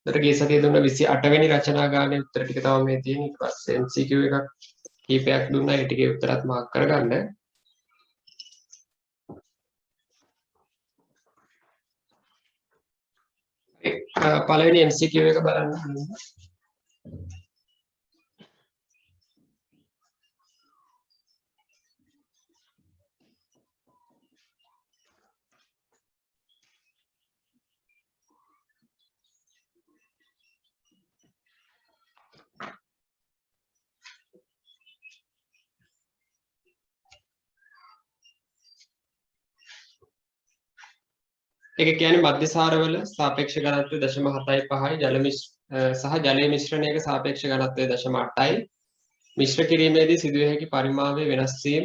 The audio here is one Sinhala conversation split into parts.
උත්තර ගිය සතියේ දුන්න 28 වෙනි රචනා ගානේ උත්තර ටික තමයි මේ තියෙන්නේ. ඊට පස්සේ MCQ එකක් කීපයක් දුන්නා. ඒ ටිකේ උත්තරත් මාක් කරගන්න. පළවෙනි MCQ එක බලන්න. ඒක කියන්නේ මධ්‍යසාරවල සාපේක්ෂ ඝනත්වය 0.75යි සහ ජලයේ මිශ්‍රණයක සාපේක්ෂ ඝනත්වය 0.8යි මිශ්‍ර කිරීමේදී සිදුවිය හැකි පරිමාවයේ වෙනස් වීම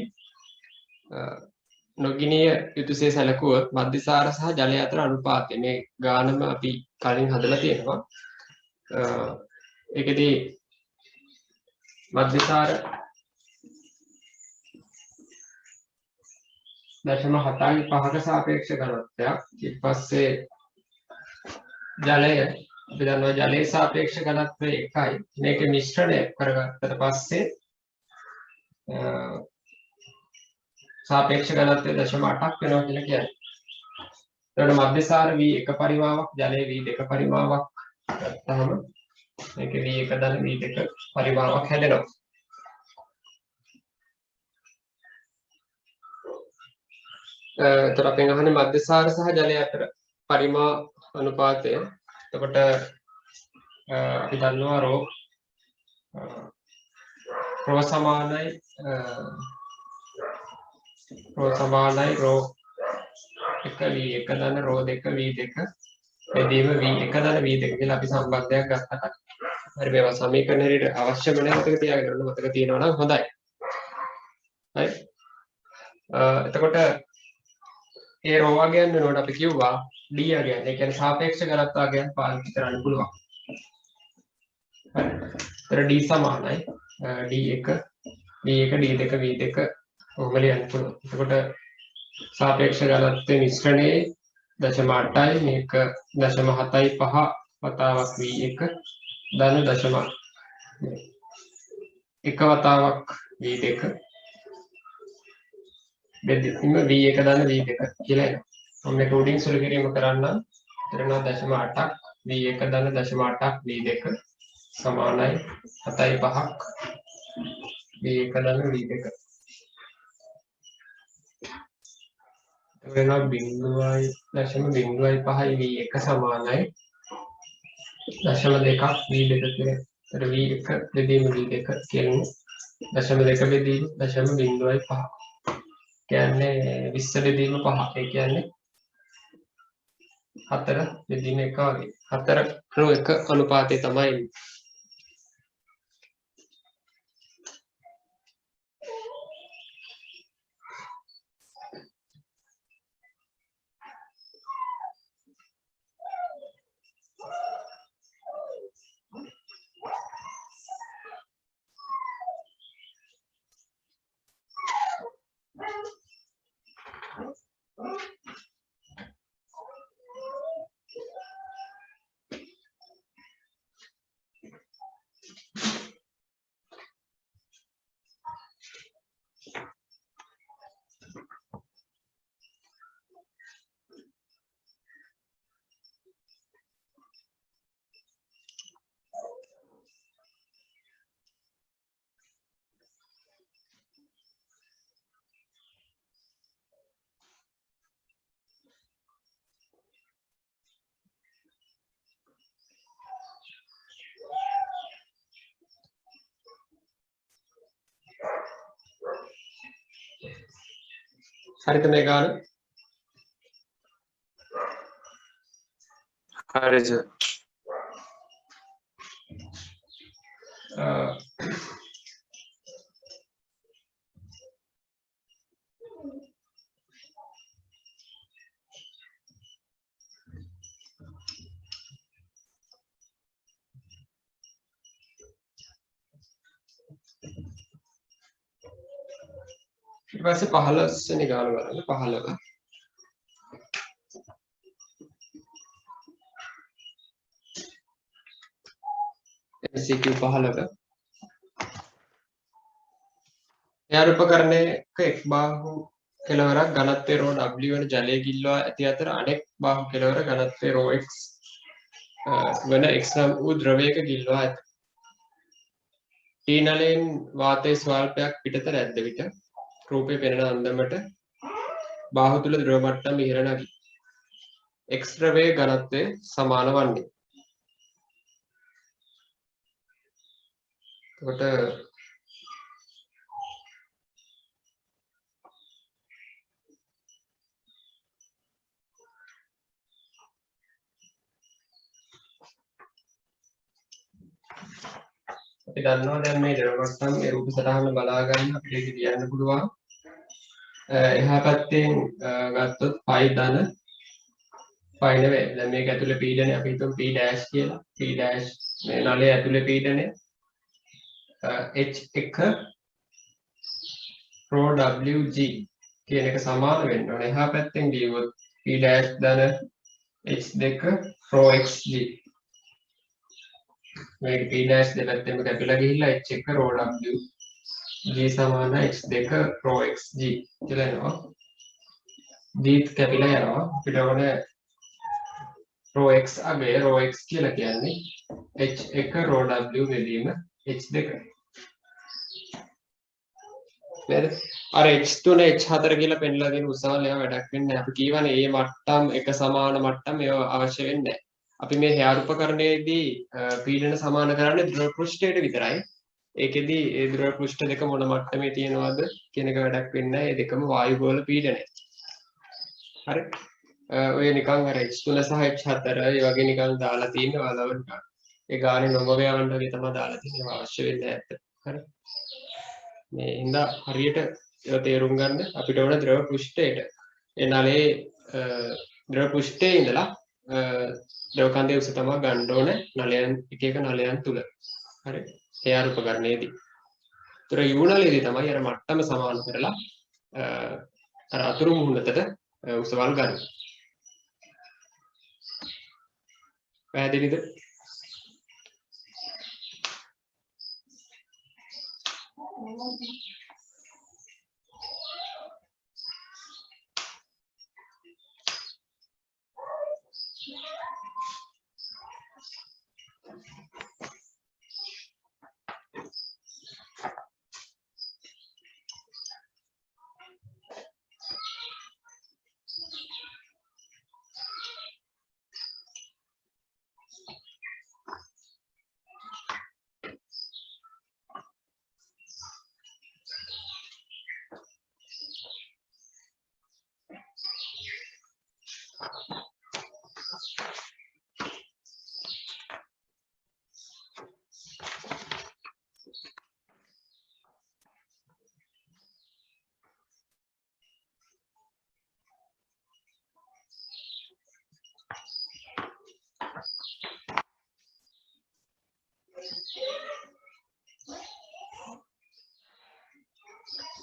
නොගිනිය යුතුසේ සැලකුවොත් මධ්‍යසාර සහ ජලය අතර අනුපාතය මේ ගානම අපි කලින් හදලා තියෙනවා. ඒකෙදී මධ්‍යසාර 0.75ක සාපේක්ෂ ඝනත්වයක්. ඊට පස්සේ ජලය අපි දන්නවා ජලයේ සාපේක්ෂ ඝනත්වය 1යි. මේක මිශ්‍රණය කරගත්තට පස්සේ සාපේක්ෂ ඝනත්වය 0.8ක් වෙනවා කියලා කියන්නේ. එතකොට මධ්‍යසාර V1 පරිමාවක් ජලයේ V2 පරිමාවක් ගත්තාම මේකේ V1 ධන V2 පරිමාවක් හැදෙනවා. එතකොට අපෙන් අහන්නේ මධ්‍යසාර සහ ජලය අතර පරිමා අනුපාතය. එතකොට අපි දන්නවා රෝ සමානයි රෝ 1 V1 ධන රෝ 2 V2 බෙදීම V1 ධන V2 කියලා අපි සම්බන්ධයක් ගත්තා. හරි මේවා සමීකරණ හරියට අවශ්‍යම නැහැ මතක තියාගන්න ඕන. මතක තියෙනවා නම් හොඳයි. හරි. එතකොට ඒ රෝ වගයන් වෙනකොට අපි කිව්වා D වගයන්. ඒ කියන්නේ සාපේක්ෂ ඝනත්ව වගයන් පාවිච්චි කරන්න පුළුවන්. හරි. ඒතර D සමානයි D1 D1 D2 V2 ඔහොම ලියන්න පුළුවන්. එතකොට සාපේක්ෂ ඝනත්වයේ මිශ්‍රණයේ 0.8යි මේක 0.75 වතාවක් V1 ධන 1 වතාවක් V2 බෙදීම V1 ධන V2 කියලා එනවා. මම මේක උඩින් සුළු කිරීම කරන්න එතන 0.8ක් V1 ධන 0.8ක් V2 සමානයි 7.5ක් V1 ධන V2 වෙනවා 0.05යි V1 සමානයි 0.2ක් V2 කියලා. ඒතර V1 බෙදීම V2 කියන්නේ 0.2 බෙදීම 0.05. කියන්නේ 20 බෙදීම 5. ඒ කියන්නේ 4 බෙදීම 1 වගේ. 4:1 අනුපාතය තමයි. හරිද මේ ගාන? හරි සර්. ඊට පස්සේ 15 වෙනි ගාන බලන්න 15. MCQ 15ක එයාර උපකරණයක එක් බාහු කෙලවරක් ඝනත්වයේ ρ W වන ජලය ගිල්වා ඇති අතර අනෙක් බාහු කෙලවර ඝනත්වයේ ρx වන x නම් වූ ද්‍රවයක ගිල්වා ඇත. T නලයෙන් වාතයේ ස්වල්පයක් පිටත නැද්ද විට රූපේ පෙනෙන අන්දමට බාහු තුල ද්‍රව මට්ටම ඉහළ නැගී x ද්‍රවයේ ඝනත්වය සමාන වන්නේ. එතකොට අපි දන්නවා දැන් මේ ද්‍රව මට්ටම් මේ රූප සටහන බලා ගන්න අපිට ඒක කියන්න පුළුවන්. එහා පැත්තෙන් ගත්තොත් phi ධන phi නෙවෙයි. දැන් මේක ඇතුලේ පීඩනය අපි හිතමු p dash කියලා. p dash මේ නලයේ ඇතුලේ පීඩනය h1 ρ wg කියන එක සමාන වෙන්න ඕනේ. එහා පැත්තෙන් ගියොත් p dash ධන h2 ρ xg මේක p dash දෙපැත්තෙම කැපිලා ගිහිල්ලා h1 ρ w g සමාන h2 ρ xg කියලා එනවා. g කැපිලා යනවා. අපිට ඕනේ ρ x අගය ρ x කියලා කියන්නේ h1 ρ w බෙදීම h2. නේද? අර h3 h4 කියලා පෙන්නලා දෙන උසාවල ඒවා වැඩක් වෙන්නේ නැහැ. අපි කියවනේ මේ මට්ටම් එක සමාන මට්ටම් ඒවා අවශ්‍ය වෙන්නේ නැහැ. අපි මේ හේයාර උපකරණයේදී පීඩන සමාන කරන්නේ ද්‍රව පෘෂ්ඨයට විතරයි. ඒකෙදි ඒ ද්‍රව පෘෂ්ඨ දෙක මොන මට්ටමේ තියෙනවද කියන එක වැඩක් වෙන්නේ නැහැ. ඒ දෙකම වායු ගෝල පීඩනය. හරි. ඔය නිකන් අර h3 සහ h4 ඒ වගේ නිකන් දාලා තියෙනවා වලව නිකන්. ඒ ගානේ නොමව යවන්න වගේ තමයි දාලා තියෙනවා අවශ්‍ය වෙන්නේ නැහැ. හරි. මේ හින්දා හරියට ඒවා තේරුම් ගන්න අපිට ඕන ද්‍රව පෘෂ්ඨයට. ඒ නලයේ ද්‍රව පෘෂ්ඨයේ ඉඳලා ද්‍රව කන්දේ උස තමයි ගන්න ඕන නලයන් එක එක නලයන් තුල. හරි. හේයාර උපකරණයේදී. ඒතර U නලයේදී තමයි අර මට්ටම සමාන කරලා අර අතුරු මුහුණතට උසවල් ගන්න. පැහැදිලිද?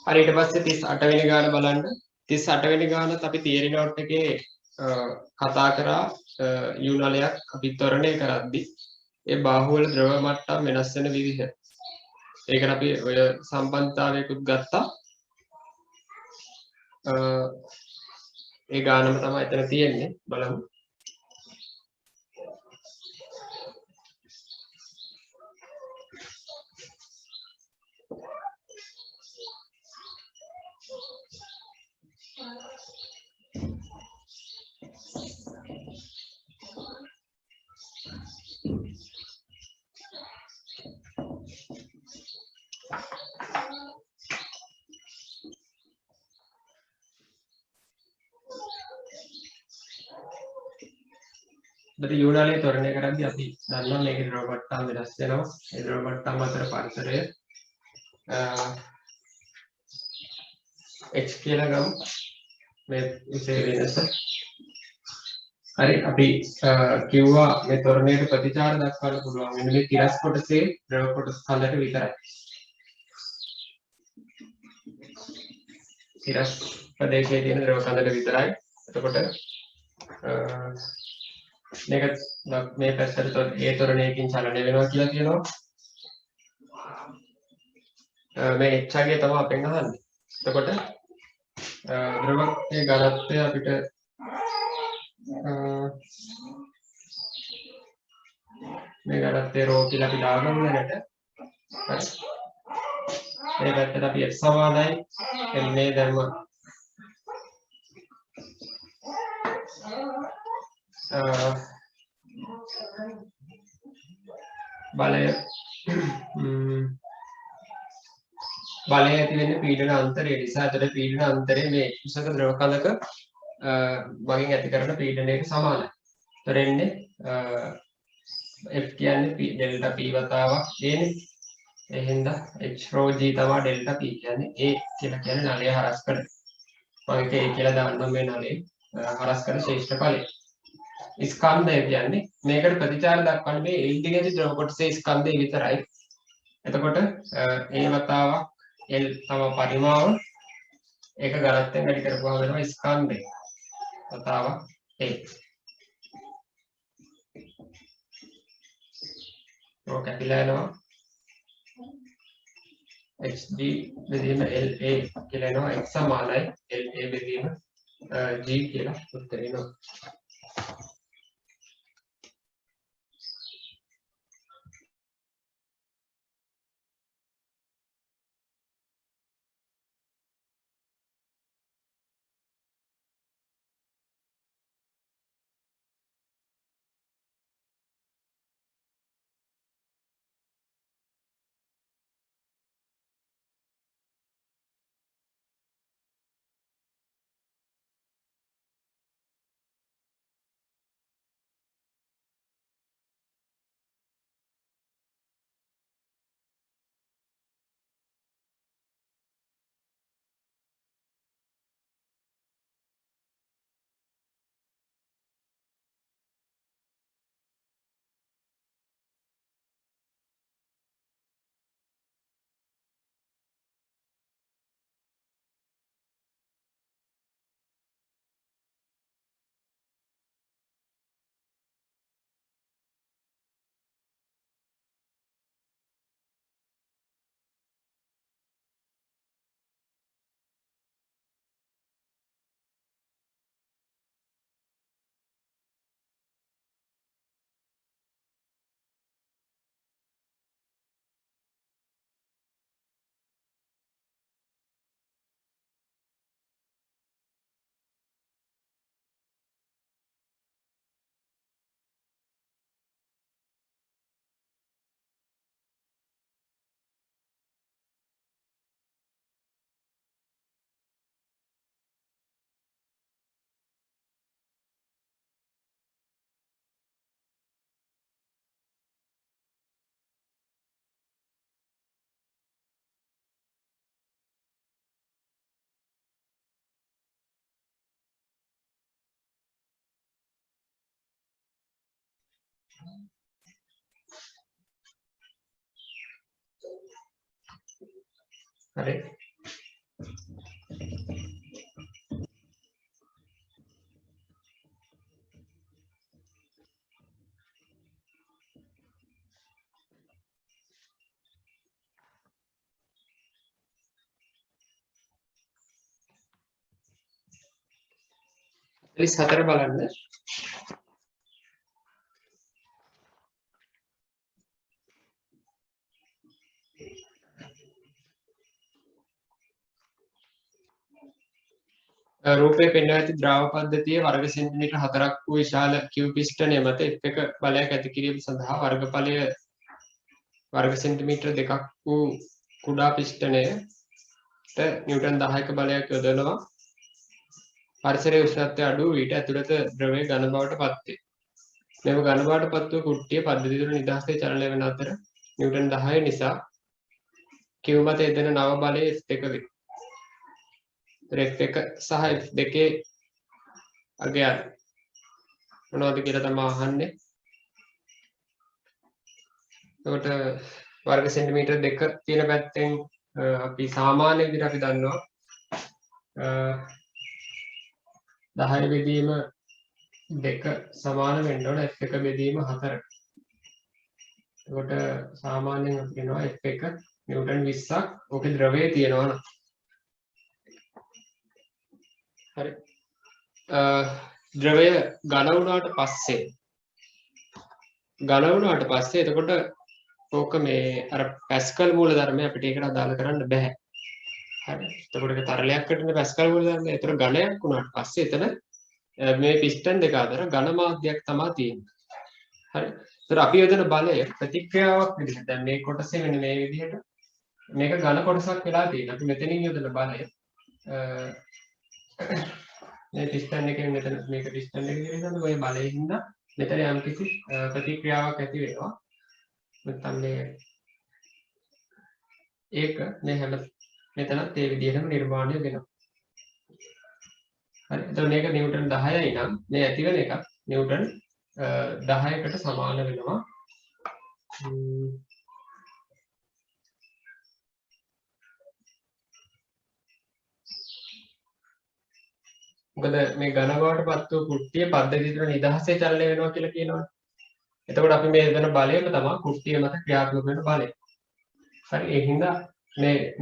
හරි ඊට පස්සේ 38 වෙනි ගාන බලන්න 38 වෙනි ගානත් අපි තියරි නෝට් එකේ කතා කරා U නලයක් අපි ත්වරණය කරද්දී ඒ බාහුව වල ද්‍රව මට්ටම් වෙනස් වෙන විදිහ. ඒකට අපි ඔය සම්බන්ධතාවයකුත් ගත්තා. ඒ ගානම තමයි එතන තියෙන්නේ බලමු. බට U නලය ත්වරණය කරද්දී අපි දන්නවා මේකේ ද්‍රව මට්ටම් වෙනස් වෙනවා. ඒ ද්‍රව මට්ටම් අතර පරතරය h කියලා ගමු. මේ විශේෂ වෙනස. හරි අපි කිව්වා මේ ත්වරණයට ප්‍රතිචාර දක්වන්න පුළුවන්. මෙන්න මේ තිරස් කොටසේ ද්‍රව කොටස කලට විතරයි. තිරස් ප්‍රදේශයේ තියෙන ද්‍රව කඳට විතරයි. එතකොට මේක මේ පැත්තට ඒ තොරණයකින් චලනය වෙනවා කියලා කියනවා. මේ h අගය තමයි අපෙන් අහන්නේ. එතකොට ද්‍රවකයේ ඝනත්වය අපිට මේ ඝනත්වය ρ කියලා අපි දාගමු දැනට. හරි. මේ පැත්තට අපි f සමානයි මේ දැම්ම බලය ඇති වෙන්නේ පීඩන අන්තරය නිසා. ඒතර පීඩන අන්තරය මේ උසක ද්‍රව කඳක මගින් ඇති කරන පීඩනයට සමානයි. ඒතර එන්නේ F කියන්නේ ඩෙල්ටා P වතාවක් දෙන්නේ. ඒ හින්දා H rho G තමයි ඩෙල්ටා P කියන්නේ. A කියලා කියන්නේ නලය හරස් කරන. මම ඒක A කියලා දාන්නම් මේ නලයේ හරස් කරන ශ්‍රේෂ්ඨ ඵලය. ස්කන්ධය කියන්නේ මේකට ප්‍රතිචාර දක්වන්නේ මේ ඉන්ටිග්‍රේටි ද්‍රව කොටසේ ස්කන්ධය විතරයි. එතකොට A වතාවක් L තම පරිමාව ඒක ඝනත්වයෙන් වැඩි කරපුවාම වෙනවා ස්කන්ධය වතාවක් A. රෝ කැපිලා යනවා HG බෙදීම LA කියලා එනවා x සමානයි LA බෙදීම G කියලා උත්තරේ එනවා. හරි. Please හතර බලන්න. රූපයේ පෙන්වා ඇති ද්‍රව පද්ධතියේ වර්ග සෙන්ටිමීටර් 4ක් වූ විශාල Q පිස්ටනය මත එක බලයක් ඇති කිරීම සඳහා වර්ගඵලය වර්ග සෙන්ටිමීටර් 2ක් වූ කුඩා පිස්ටනයට නිව්ටන් 10ක බලයක් යොදවනවා. පරිසරයේ උෂ්ණත්වය අඩු වූ විට ඇතුළත ද්‍රවය ඝන බවට පත් වේ. මෙම ඝන බවට පත් වූ කුට්ටිය පද්ධතිය තුළ නිදහසේ චලනය වන අතර නිව්ටන් 10 නිසා Q මත යෙදෙන නව බලය F2 වේ. F1 සහ F2 අගය මොනවද කියලා තමයි අහන්නේ. එතකොට වර්ග සෙන්ටිමීටර් 2 තියෙන පැත්තෙන් අපි සාමාන්‍ය විදිහට අපි දන්නවා 10 බෙදීම දෙක සමාන වෙන්න ඕන F1 බෙදීම 4ට. එතකොට සාමාන්‍යයෙන් අපි කියනවා F1 නිව්ටන් 20ක් ඕකේ ද්‍රවයේ තියෙනවා නම්. හරි. ද්‍රවය ඝන වුණාට පස්සේ එතකොට ඕක මේ අර පැස්කල් මූලධර්මය අපිට ඒකට අදාළ කරන්න බෑ. හරි. එතකොට ඒක තරලයක් කටනේ පැස්කල් මූලධර්මය. ඒතර ඝනයක් වුණාට පස්සේ එතන මේ පිස්ටන් දෙක අතර ඝන මාධ්‍යයක් තමයි තියෙන්නේ. හරි. ඒතර අපි යොදන බලය ප්‍රතික්‍රියාවක් විදිහට දැන් මේ කොටසේ මෙන්න මේ විදිහට මේක ඝන කොටසක් වෙලා තියෙනවා. අපි මෙතනින් යොදන බලය මේ පිස්ටන් එකෙන් මෙතන මේක පිස්ටන් එක විදිහට ඔය බලයෙන් හින්දා මෙතන යම්කිසි ප්‍රතික්‍රියාවක් ඇති වෙනවා. නැත්නම් මේ ඒක මේ හැම මෙතනත් ඒ විදිහටම නිර්මාණය වෙනවා. හරි. එතකොට මේක නිව්ටන් 10යි නම් මේ ඇති වෙන එක නිව්ටන් 10කට සමාන වෙනවා. මොකද මේ ඝන බවටපත් වූ කුට්ටිය පද්ධතිය තුළ නිදහසේ චලනය වෙනවා කියලා කියනවනේ. එතකොට අපි මේ දෙන බලයම තමයි කුට්ටිය මත ක්‍රියාත්මක වෙන බලය. හරි. ඒ හින්දා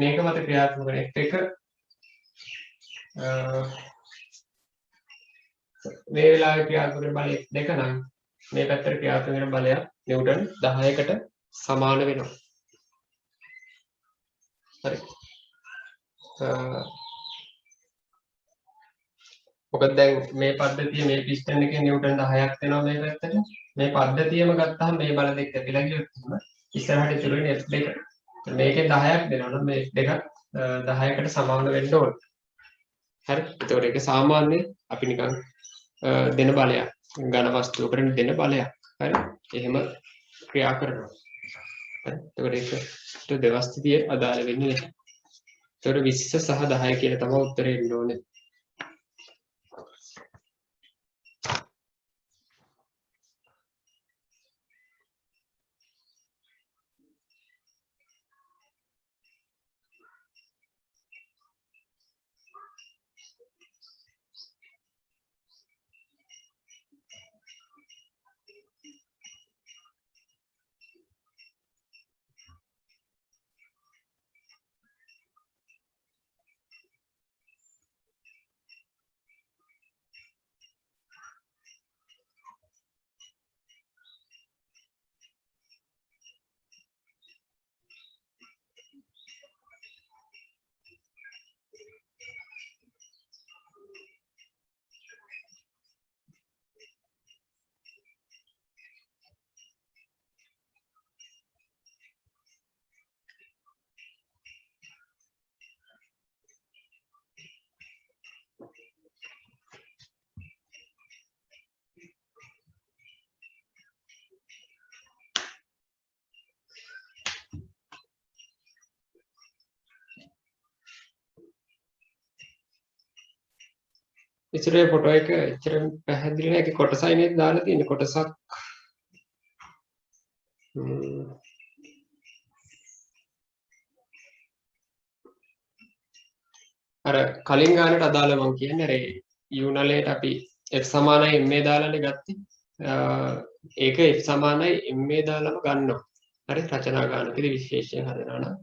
මේක මත ක්‍රියාත්මක වෙන F1 මේ වෙලාවේ ක්‍රියාත්මක වෙන බලය F2 නම් මේ පැත්තට ක්‍රියාත්මක වෙන බලය නිව්ටන් 10කට සමාන වෙනවා. හරි. මොකද දැන් මේ පද්ධතිය මේ පිස්ටන් එකේ නිව්ටන් 10ක් වෙනවා මේ පැත්තට. මේ පද්ධතියම ගත්තාම මේ බල දෙක ඇදලා ගියොත් ඉස්සරහට ඉතුරු වෙන්නේ F2. මේකෙන් 10ක් දෙනවා නම් මේ F2 10කට සමාන වෙන්න ඕන. හරි. ඒතකොට ඒක සාමාන්‍ය අපි නිකන් දෙන බලයක්. ඝන වස්තුවකට දෙන බලයක්. හරි. එහෙම ක්‍රියා කරනවා. හරි. ඒතකොට ඒකට දෙවස්තිතිය අදාළ වෙන්නේ නැහැ. ඒතකොට 20 සහ 10 කියලා තමයි උත්තරේ එන්න ඕනේ. ඉතින් ෆොටෝ එක එච්චර පැහැදිලි නෑ. ඒක කොටසයි නේද දාලා තියෙන්නේ. කොටසක් අර කලින් ගානට අදාළ මම කියන්නේ අර යුනලේට අපි f සමානයි ma දාලානේ ගත්තේ. ඒක f සමානයි ma දාලාම ගන්නවා. හරි. රචනා ගානකදී විශේෂයෙන් හදනවා නම්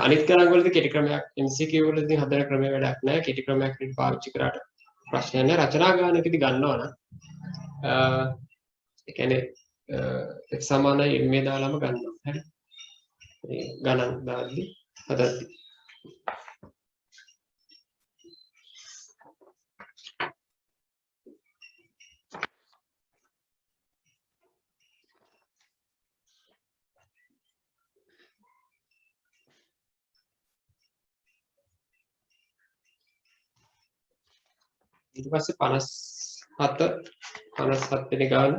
අනිත් ගණන් වලදී කෙටි ක්‍රමයක් MCQ වලදී හදන ක්‍රමය වැඩක් නැහැ. කෙටි ක්‍රමයක් විදිහට පාවිච්චි කරාට ප්‍රශ්නයක් නැහැ. රචනා ගානකදී ගන්නවා නම් ඒ කියන්නේ f සමානයි ma දාලාම ගන්නවා. හරි. මේ ගණන් දාද්දි හදද්දි ඊට පස්සේ 57 වෙනි ගාන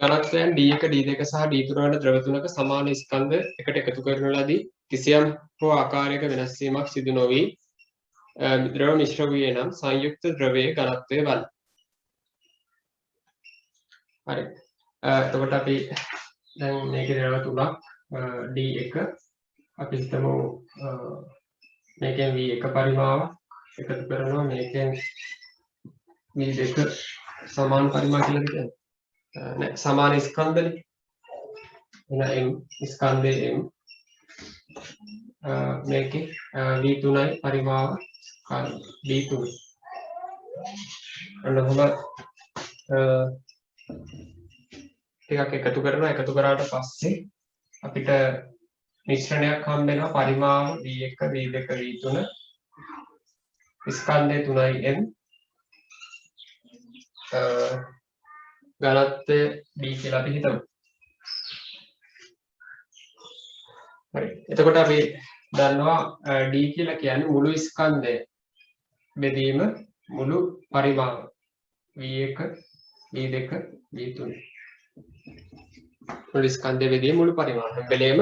ඝනත්වයන් D1 D2 සහ D3 වන ද්‍රව තුනක සමාන ස්කන්ධ එකට එකතු කරන ලදී කිසියම් හෝ ආකාරයක වෙනස් වීමක් සිදු නොවි ද්‍රව මිශ්‍ර වූයේ නම් සංයුක්ත ද්‍රවයේ ඝනත්වය වන. හරි. එතකොට අපි දැන් මේකේ ද්‍රව තුනක් D1 අපි හිතමු මේකෙන් V1 පරිමාව එකතු කරනවා මේකෙන් V2 සමාන පරිමාව කියලා කියන්නේ. නෑ සමාන ස්කන්ධනේ. එහෙනම් M ස්කන්ධයේ M මේකේ V3යි පරිමාව D3. අන්නහම ටිකක් එකතු කරනවා එකතු කරාට පස්සේ අපිට මිශ්‍රණයක් හම්බ වෙනවා පරිමාව V1 V2 V3 ස්කන්ධය 3යි M ඝනත්වය D කියලා අපි හිතමු. හරි. එතකොට අපි දන්නවා D කියලා කියන්නේ මුළු ස්කන්ධය බෙදීම මුළු පරිමාව V1 V2 V3 මුළු ස්කන්ධය බෙදීම මුළු පරිමාව හැම වෙලේම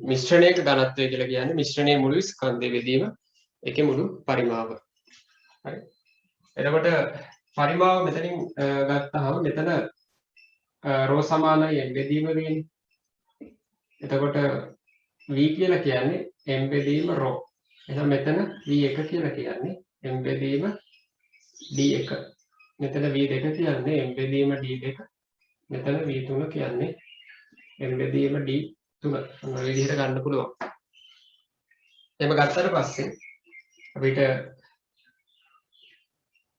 මිශ්‍රණයක ඝනත්වය කියලා කියන්නේ මිශ්‍රණයේ මුළු ස්කන්ධය බෙදීම ඒකේ මුළු පරිමාව. හරි. එතකොට පරිමාව මෙතනින් ගත්තාම මෙතන රෝ සමානයි m බෙදීම වෙන්නේ. එතකොට v කියලා කියන්නේ m බෙදීම රෝ. එහෙනම් මෙතන v1 කියලා කියන්නේ m බෙදීම d1. මෙතන v2 කියන්නේ m බෙදීම d2. මෙතන v3 කියන්නේ m බෙදීම d3. මොන විදිහට ගන්න පුළුවන්. එහෙම ගත්තට පස්සේ අපිට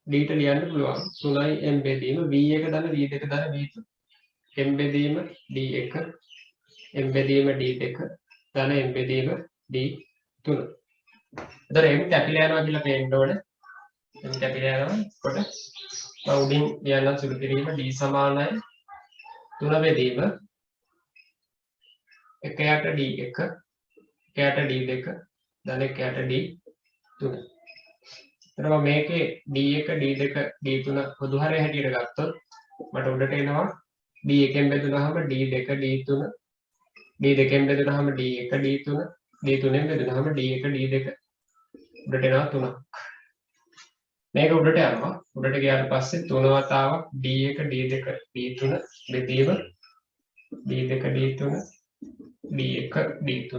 d ට ලියන්න පුළුවන් 3යි m බෙදීම v1 ධන v2 ධන v3 m බෙදීම d1 m බෙදීම d2 ධන m බෙදීම d3. එතකොට m කැපිලා යනවා කියලා පේන්න ඕනේ. m කැපිලා යනවා. කොට මම උඩින් ලියන්න සුළු කිරීම d සමානයි 3 බෙදීම 1යට d1 1යට d2 ධන 1යට d3. එතකොට මේකේ d1 d2 d3 පොදු හරය හැටියට ගත්තොත් මට උඩට එනවා d1 ෙන් බෙදුනහම d2 d3 d2 ෙන් බෙදුනහම d1 d3 d3 ෙන් බෙදුනහම d1 d2 උඩට එනවා 3ක්. මේක උඩට යනවා. උඩට ගියාට පස්සේ 3 වතාවක් d1 d2 d3 බෙදීම d2 d3 d1 d3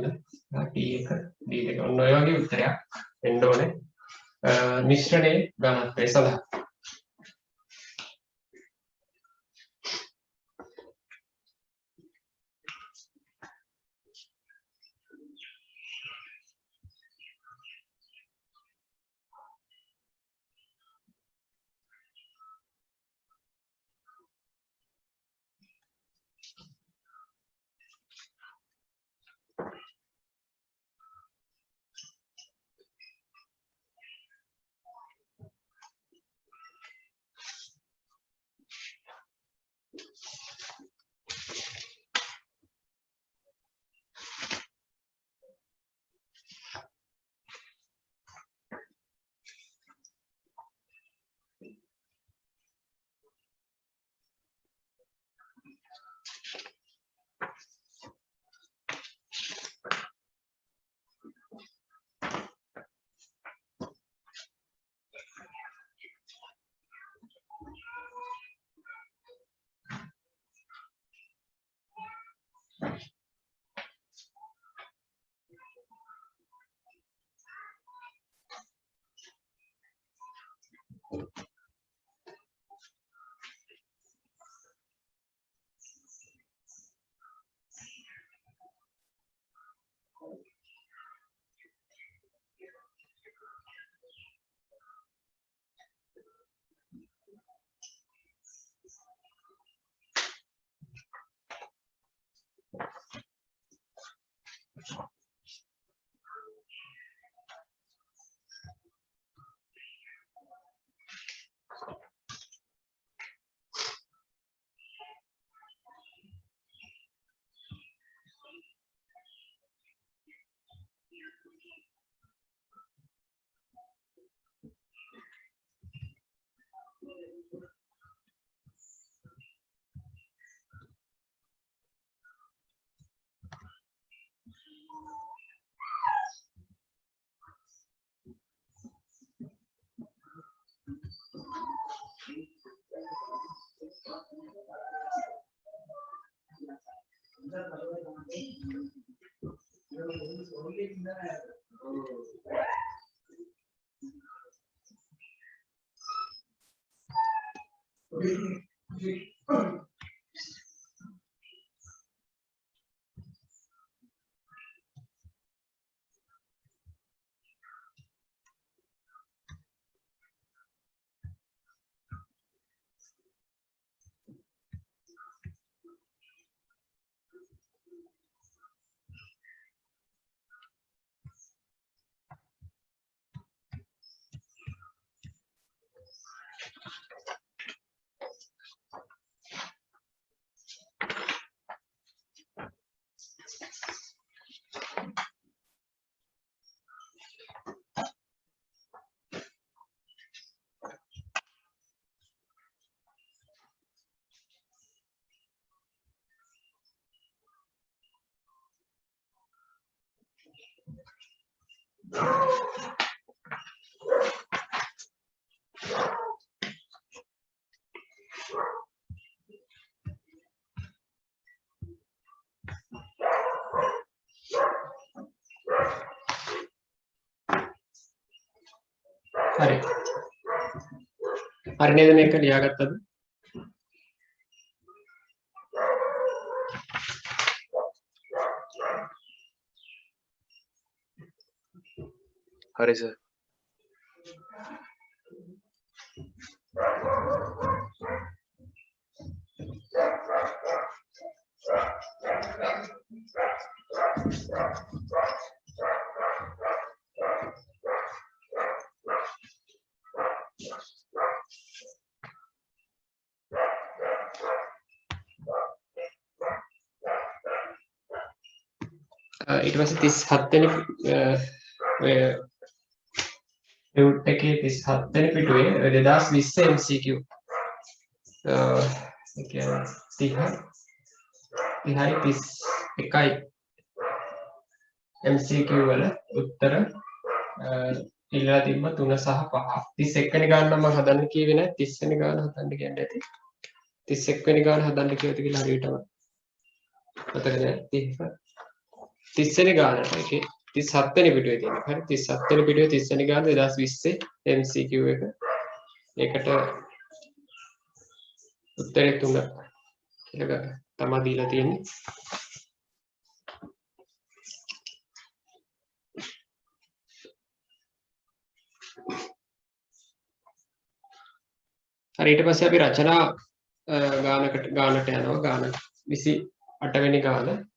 d1 d2 ඔන්න ඔය වගේ උත්තරයක් එන්න ඕනේ. මිශ්‍රණයේ ඝනත්වය සඳහා. හරි. හරි නේද මේක ලියාගත්තද? හරි සර්. ඊට පස්සේ 37 වෙනි root එකේ 37 වෙනි පිටුවේ 2020 MCQ ඒ කියන්නේ 31යි MCQ වල උත්තර ඉල්ලලා තිබ්බ 3 සහ 5 31 වෙනි ගාන නම් මම හදන්න කිව්වේ නැහැ 30 වෙනි ගාන හදන්න කියන්න ඇති 31 වෙනි ගාන හදන්න කිව්වද කියලා හරියටම මතක නැහැ 30 වෙනි ගානට ඒකේ 37 වෙනි පිටුවේ තියෙන. හරි 37 වෙනි පිටුවේ 30 වෙනි ගාන 2020 MCQ එක. ඒකට උත්තරේ 3 කියලා තමයි දීලා තියෙන්නේ. හරි ඊට පස්සේ අපි රචනා ගානට යනවා. ගාන 28 වෙනි ගාන.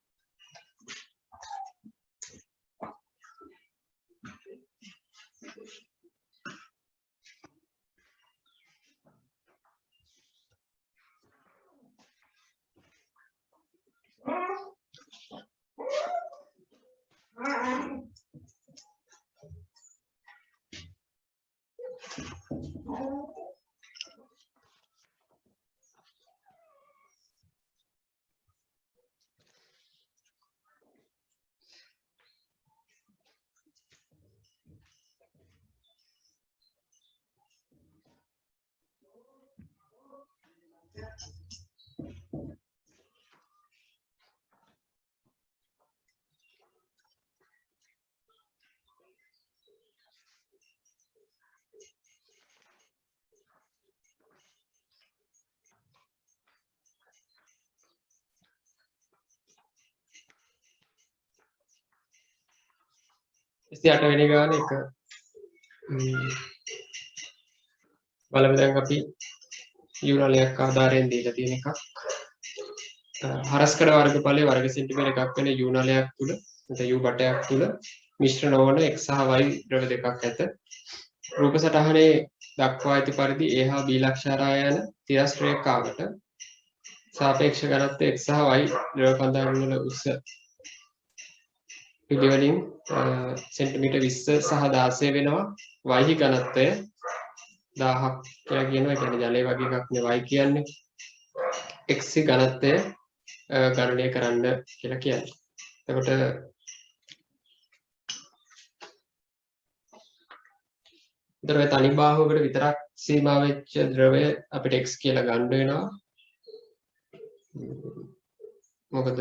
ඉතින් 8 වෙනි ගාන එක බලමු දැන් අපි යුරලයක් ආධාරයෙන් දීලා තියෙන එකක්. හරස්කඩ වර්ගඵලයේ වර්ග සෙන්ටිමීටර එකක් වෙන යුනලයක් තුල නැත්නම් යු බටයක් තුල මිශ්‍ර නොවන x සහ y ද්‍රව දෙකක් ඇත. රූප සටහනේ දක්වා ඇති පරිදි a හා b ලක්ෂාරා යන තිරස් රේඛාවට සාපේක්ෂ ඝනත්වය x සහ y ද්‍රව කන්දම් වල උස පිළිවෙලින් සෙන්ටිමීටර 20 සහ 16 වෙනවා. y හි ඝනත්වය 1000ක් කියලා කියනවා. ඒ කියන්නේ ජලය වගේ එකක් නේ y කියන්නේ. x හි ඝනත්වය ගණනය කරන්න කියලා කියන්නේ. එතකොට තනි බාහුවකට විතරක් සීමා වෙච්ච ද්‍රවය අපිට x කියලා ගන්න වෙනවා. මොකද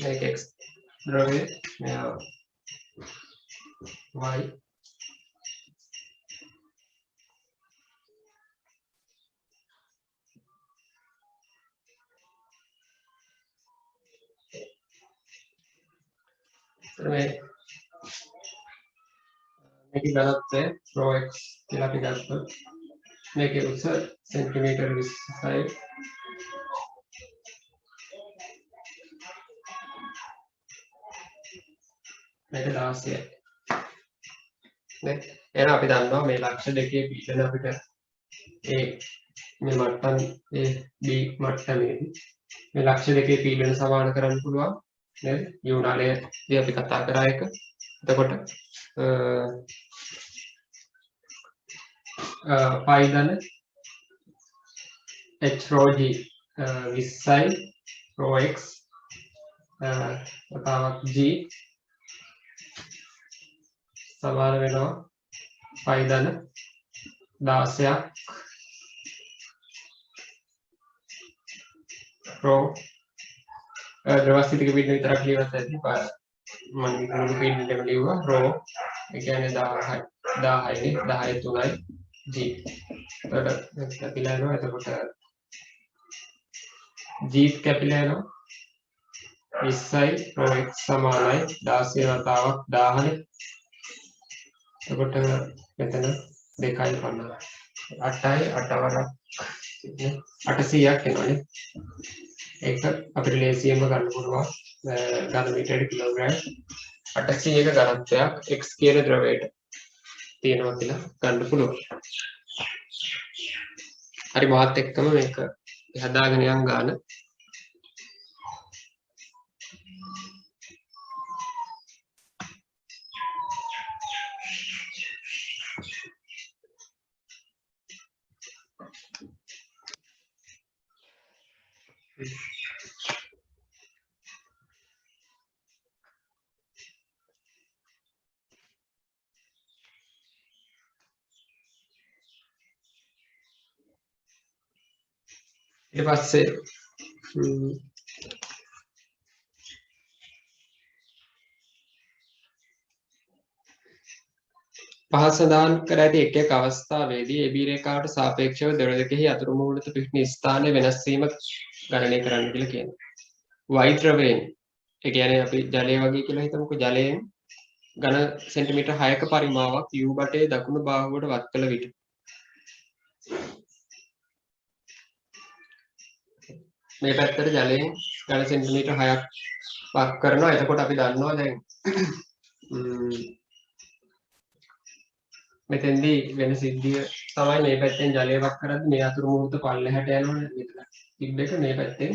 මේක x ද්‍රවය මෙයා y මේක ගණත්වය rho x කියලා අපි ගත්තොත් මේකේ උස සෙන්ටිමීටර් 20යි මේක 16යි නේ එහෙනම් අපි දන්නවා මේ ලක්ෂ දෙකේ පීඩන අපිට ඒ මේ මට්ටම් ඒ B මට්ටමේදී මේ ලක්ෂ දෙකේ පීඩන සමාන කරන්න පුළුවන් නේද යුනාලයේදී අපි කතා කරා එක එතකොට පයිදන h rho g 20යි rho x වතාවක් g සමාන වෙනවා පයිදන 16ක් rho ද්‍රවස්ථිතික පීඩන විතරක් ලියවත් ඇති මම විදුලි පීඩනයම ලියුවා rho ඒ කියන්නේ 10යි 10යි 10 3යි g එතකොට කැපිලා යනවා එතකොට g කැපිලා යනවා 20යි rho x සමානයි 16 වතාවක් 10යි එතකොට මෙතන 2.50 8යි 8 වරක් 800ක් එනවනේ ඒක අපිට ලේසියෙන්ම ගන්න පුළුවන් ඝන මීටරයට කිලෝග්‍රෑම් 800ක ඝනත්වයක් x කියන ද්‍රවයට තියෙනවා කියලා ගන්න පුළුවන්. හරි මාත් එක්කම මේක හදාගෙන යන් ගන්න. ඊට පස්සේ පහත සඳහන් කර ඇති එක් එක් අවස්ථාවේදී AB රේඛාවට සාපේක්ෂව දොර දෙකෙහි අතුරු මූලත පිහිටි ස්ථානයේ වෙනස් වීම ගණනය කරන්න කියලා කියනවා. y ද්‍රවයෙන් ඒ කියන්නේ අපි ජලය වගේ කියලා හිතමුකෝ ජලයෙන් ඝන සෙන්ටිමීටර් 6ක පරිමාවක් u බටේ දකුණු බාහුවට වත් කළ විට මේ පැත්තට ජලයෙන් ඝන සෙන්ටිමීටර් 6ක් වක් කරනවා. එතකොට අපි දන්නවා දැන් මෙතෙන්දී වෙන සිද්ධිය තමයි මේ පැත්තෙන් ජලය වක් කරද්දී මේ අතුරු මුහුත පල්ලෙහාට යනවනේ මෙතන. තිබ්බ එක මේ පැත්තෙන්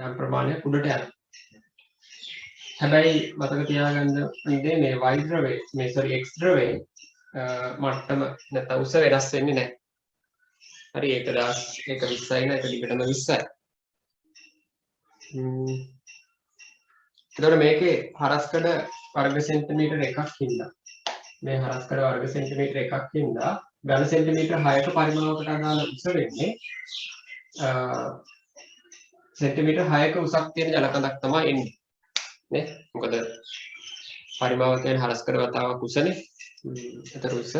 යම් ප්‍රමාණයක් උඩට යනවා. හැබැයි මතක තියාගන්න ඉන්නේ මේ y ද්‍රවයේ මේ x ද්‍රවයේ මට්ටම නැත්නම් උස වෙනස් වෙන්නේ නැහැ. හරි ඒක 20යි නේ ඒක දිගටම 20යි. එතකොට මේකේ හරස්කඩ වර්ග සෙන්ටිමීටර් එකක් හින්දා මේ හරස්කඩ වර්ග සෙන්ටිමීටර් එකක් හින්දා ඝන සෙන්ටිමීටර් 6ක පරිමාවකට අදාළ උස වෙන්නේ සෙන්ටිමීටර් 6ක උසක් තියෙන ජලකඳක් තමයි එන්නේ නේ මොකද පරිමාව කියන්නේ හරස්කඩ වතාවක් උසනේ ඒතර උස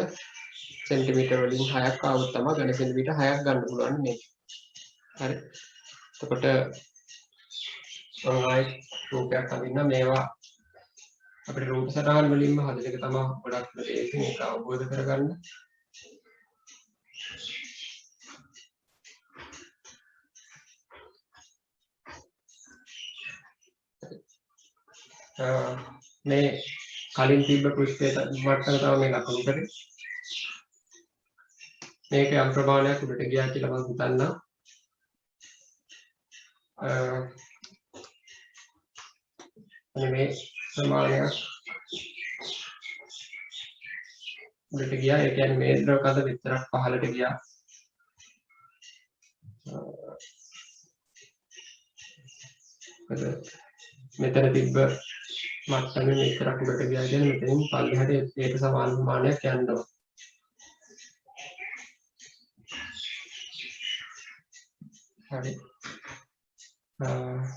සෙන්ටිමීටර් වලින් 6ක් ආවොත් තමයි ඝන සෙන්ටිමීටර් 6ක් ගන්න පුළුවන් මේ හරි එතකොට ඔන්ලයින් රූපයක් අඳින්න මේවා අපිට රූප සටහන් වලින්ම හදන එක තමයි ගොඩක් ලේසි මේක අවබෝධ කරගන්න. මේ කලින් තිබ්බ පෘෂ්ඨයේ මට්ටම තමයි මේ ලකුණු කරේ. මේක යම් ප්‍රමාණයක් උඩට ගියා කියලා මම හිතන්නම්. මේ ප්‍රමාණයක් උඩට ගියා. ඒ කියන්නේ මේ ද්‍රව කඳ විතරක් පහළට ගියා. මෙතන තිබ්බ මට්ටමේ විතරක් උඩට ගියා කියන්නේ මෙතනින් පල්ලෙහාට ඒක සමාන ප්‍රමාණයක් යන්න ඕන. හරි.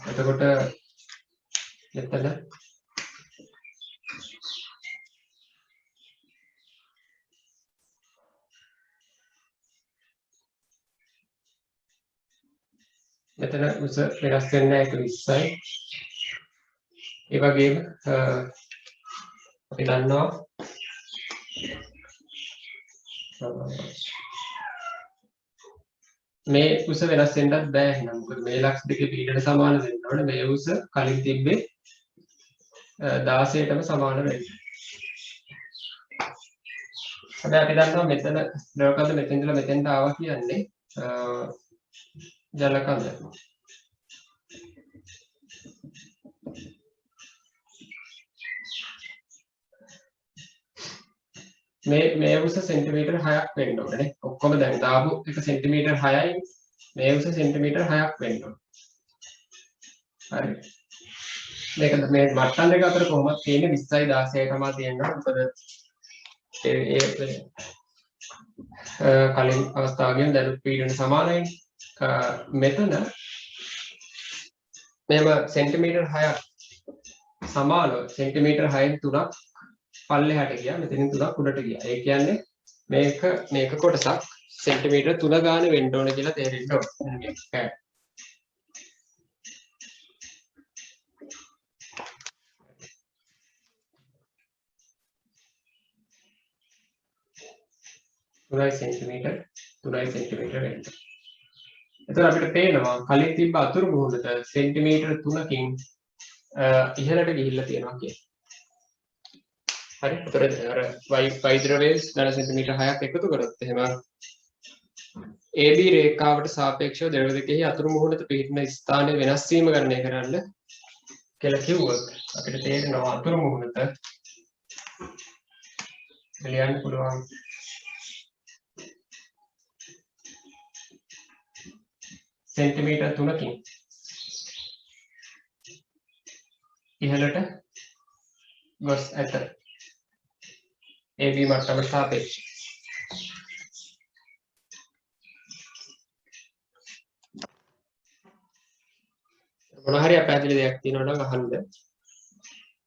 එතකොට මෙතන උස වෙනස් වෙන්නේ නැහැ 20යි. ඒ වගේම අපි දන්නවා මේ උස වෙනස් වෙන්නත් බෑ එහෙනම්. මොකද මේ ලක්ෂ දෙකේ පීඩන සමාන වෙන්න ඕනේ. මේ උස කලින් තිබ්බේ 16ටම සමාන වෙන්න. හැබැයි අපි දන්නවා මෙතන ද්‍රව කඳ මෙතෙන් ඉඳලා මෙතෙන්ට ආවා කියන්නේ ජල කඳ. මේ උස සෙන්ටිමීටර් 6ක් වෙන්න ඕනේ. ඔක්කොම දැන් දාපු එක සෙන්ටිමීටර් 6යි. මේ උස සෙන්ටිමීටර් 6ක් වෙන්න ඕනේ. හරි. මේක මේ මට්ටම් දෙක අතර කොහොමද තියෙන්නේ 20යි 16යි තමයි තියෙන්නේ. මොකද කලින් අවස්ථාවකින් දැනුත් පීඩන සමානයි. මෙතන මෙහෙම සෙන්ටිමීටර් 6ක් සමානව සෙන්ටිමීටර් 6න් 3ක් පල්ලෙහාට ගියා. මෙතනින් 3ක් උඩට ගියා. ඒ කියන්නේ මේක කොටසක් සෙන්ටිමීටර් 3 ගානේ වෙන්න ඕන කියලා තේරෙන්න ඕනේ. තුනයි සෙන්ටිමීටර වෙන්න. එතකොට අපිට පේනවා කලින් තිබ්බ අතුරු මුහුණට සෙන්ටිමීටර 3කින් ඉහළට ගිහිල්ලා තියෙනවා කියන්නේ. හරි. එතකොට අර y ද්‍රවයේ ධන සෙන්ටිමීටර 6ක් එකතු කරොත් එහෙම AB රේඛාවට සාපේක්ෂව ද්‍රව දෙකෙහි අතුරු මුහුණට පිහිටන ස්ථානයේ වෙනස් වීම ගණනය කරන්න කියලා කිව්වොත් අපිට තේරෙනවා අතුරු මුහුණට ලියන්න පුළුවන් සෙන්ටිමීටර 3කින් ඉහළට ගොස් ඇත. AB මට්ටමට සාපේක්ෂව. මොන හරි අපැදිලි දෙයක් තියෙනවා නම් අහන්න.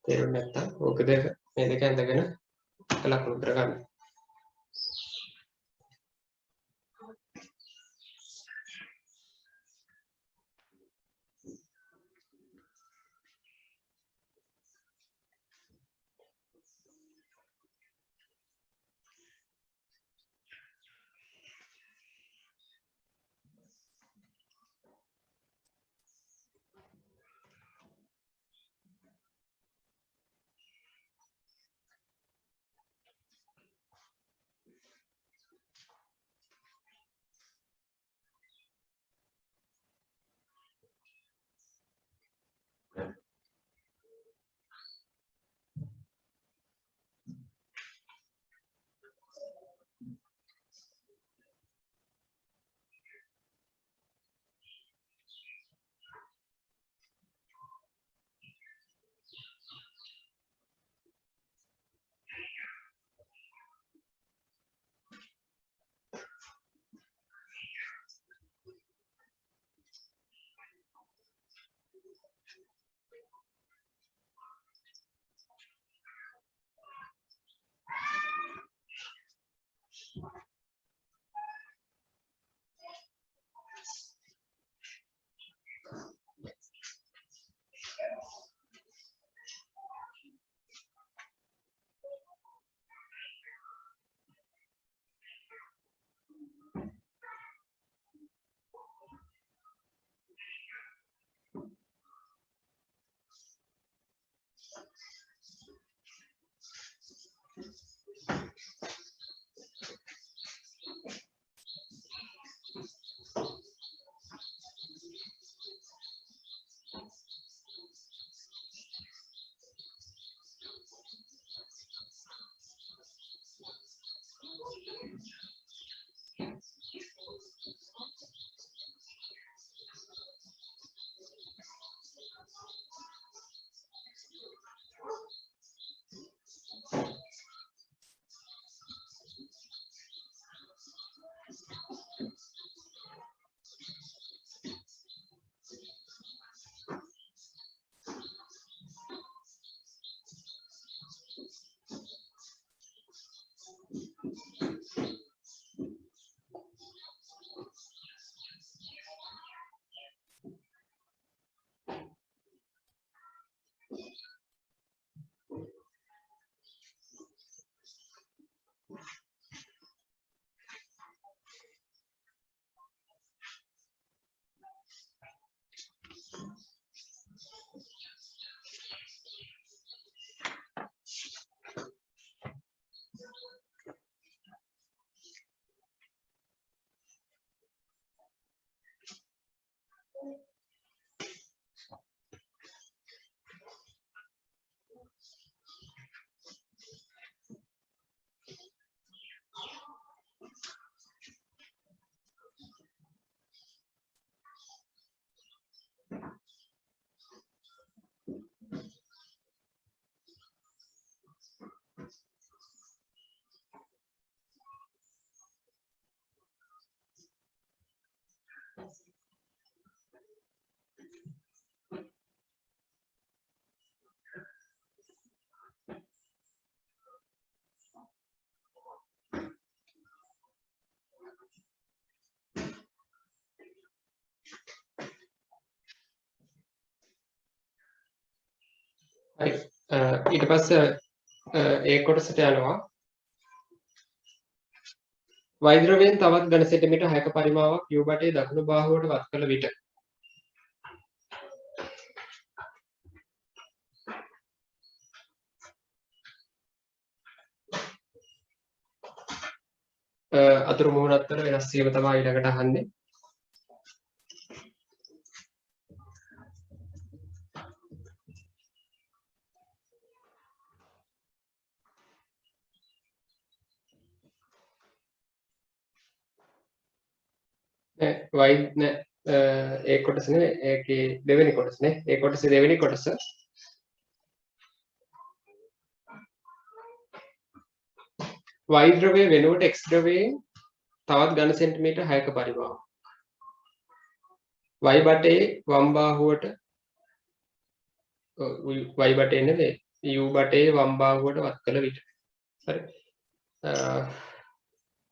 තේරුම් නැත්තම් ඕක දෙක මේ දෙක ඇඳගෙන ලකුණු කරගන්න. හරි ඊට පස්සේ ඒ කොටසට යනවා y ද්‍රවයෙන් තවත් ඝන සෙන්ටිමීටර් 6ක පරිමාවක් u බටේ දකුණු බාහුවට වත් කළ විට අතුරු මුහුණ අතර වෙනස් වීම තමයි ඊළඟට අහන්නේ. y නෑ ඒ කොටස නේ ඒකේ දෙවෙනි කොටස නේ ඒ කොටසේ දෙවෙනි කොටස y ද්‍රවයේ වෙනුවට x ද්‍රවයෙන් තවත් ඝන සෙන්ටිමීටර් 6ක පරිමාවක් y බටේ වම් බාහුවට y බටේ නෙමෙයි u බටේ වම් බාහුවට වත් කළ විට හරි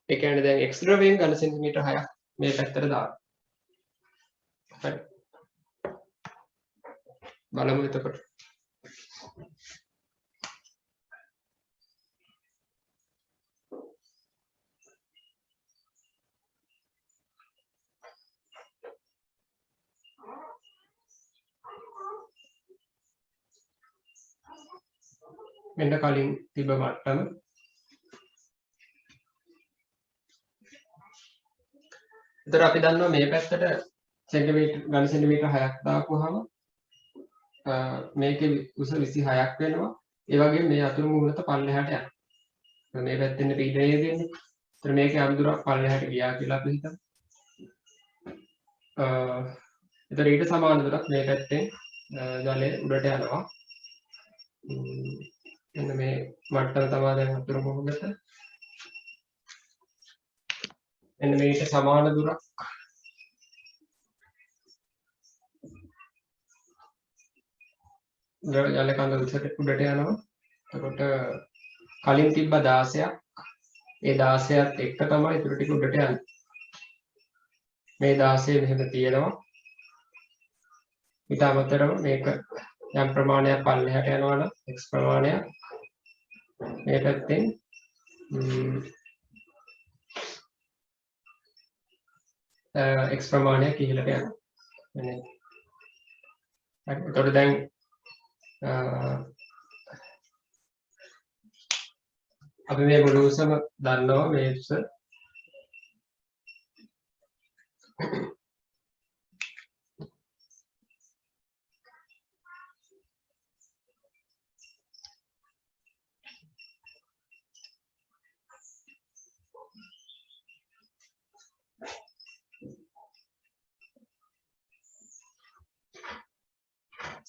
ඒ කියන්නේ දැන් x ද්‍රවයෙන් ඝන සෙන්ටිමීටර් 6ක් මේ පැත්තට දාන්න හරි බලමු එතකොට මෙන්න කලින් තිබ්බ මට්ටම ඒතර අපි දන්නවා මේ පැත්තට ඝන සෙන්ටිමීටර් 6ක් දාපුවාම මේකේ උස 26ක් වෙනවා ඒ වගේම මේ අතුරු මුහුණත පල්ලෙහාට යනවා මේ පැත්තෙන් පීඩනය දෙන්නේ ඒතර මේකේ අඳුරක් පල්ලෙහාට ගියා කියලා අපි හිතමු ඒතර ඊට සමාන දුරක් මේ පැත්තෙන් ජලය උඩට යනවා එන්න මේ මට්ටම තමයි දැන් අතුරු මුහුණත එන්න මේක සමාන දුරක් ජල කඳ උඩට යනවා එතකොට කලින් තිබ්බ 16ක් ඒ 16ත් එක්ක තමයි ඊටු ටික උඩට යන්නේ මේ 16 මෙහෙම තියෙනවා ඊට අමතරව මේක යම් ප්‍රමාණයක් පල්ලෙහාට යනවා නම් x ප්‍රමාණයක් මේ පැත්තෙන් x ප්‍රමාණයක් ඉහළට යනවා එන්නේ හරි එතකොට දැන් අපි මේ මුළු උසම දන්නවා මේ උස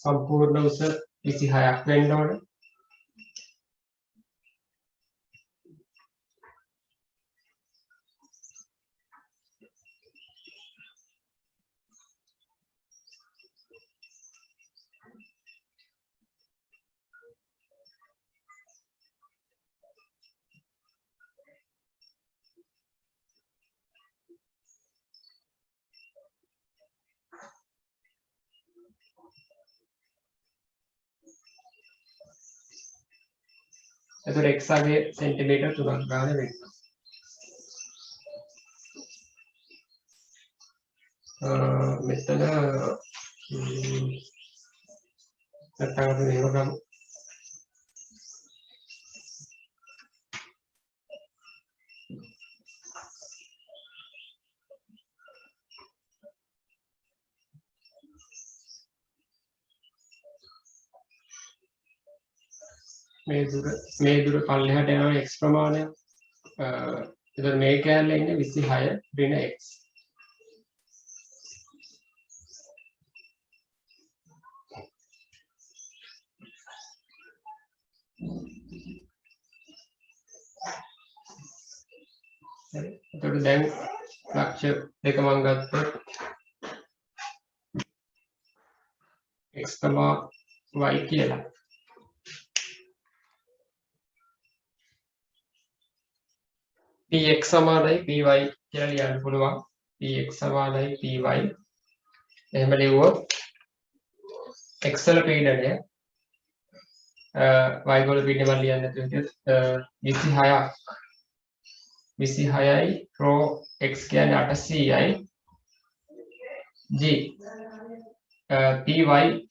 සම්පූර්ණ උස 26ක් වෙන්න ඕන. එතකොට x අගේ සෙන්ටිමීටර් 3ක් ගන්න වෙනවා. මෙතන නැත්නම් අපි මේව ගමු. මේ දුර පල්ලෙහාට යනවා x ප්‍රමාණය. එතකොට මේ කැලේ ඉන්නේ 26 ඍණ x. හරි. එතකොට දැන් ලක්ෂ දෙක මම ගත්තොත් x, y කියලා. px සමානයි py කියලා ලියන්න පුළුවන්. px සමානයි py. එහෙම ලියුවොත් x වල පීඩනය y වල පිටේ මම ලියන්න නැතුව හිටියොත් 26යි රෝ x කියන්නේ 800යි g py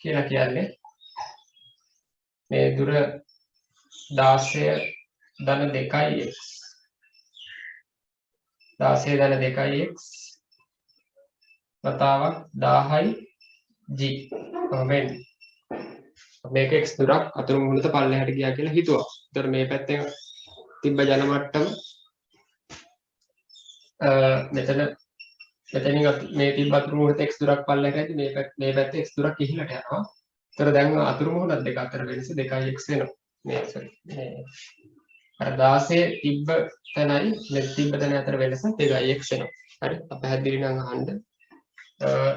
කියලා කියන්නේ මේ දුර 16 ධන 2යි x 16 ධන 2යි x වතාවක් 10යි g කොහොමද මේක x දුරක් අතුරු මුහුණත පල්ලෙහාට ගියා කියලා හිතුවා. ඒතර මේ පැත්තෙන් තිබ්බ ජන මට්ටම මෙතනින් මේ තිබ්බ අතුරු මුහුණත x දුරක් පල්ලෙහාට ඇති මේ පැත්තේ x දුරක් ඉහළට යනවා. ඒතර දැන් අතුරු මුහුණත් දෙක අතර වෙනස 2x වෙනවා. මේ අර 16 තිබ්බ තැනයි මේ තිබ්බ තැන අතර වෙනස 2x වෙනවා. හරි. අපහැදිලි නම් අහන්න.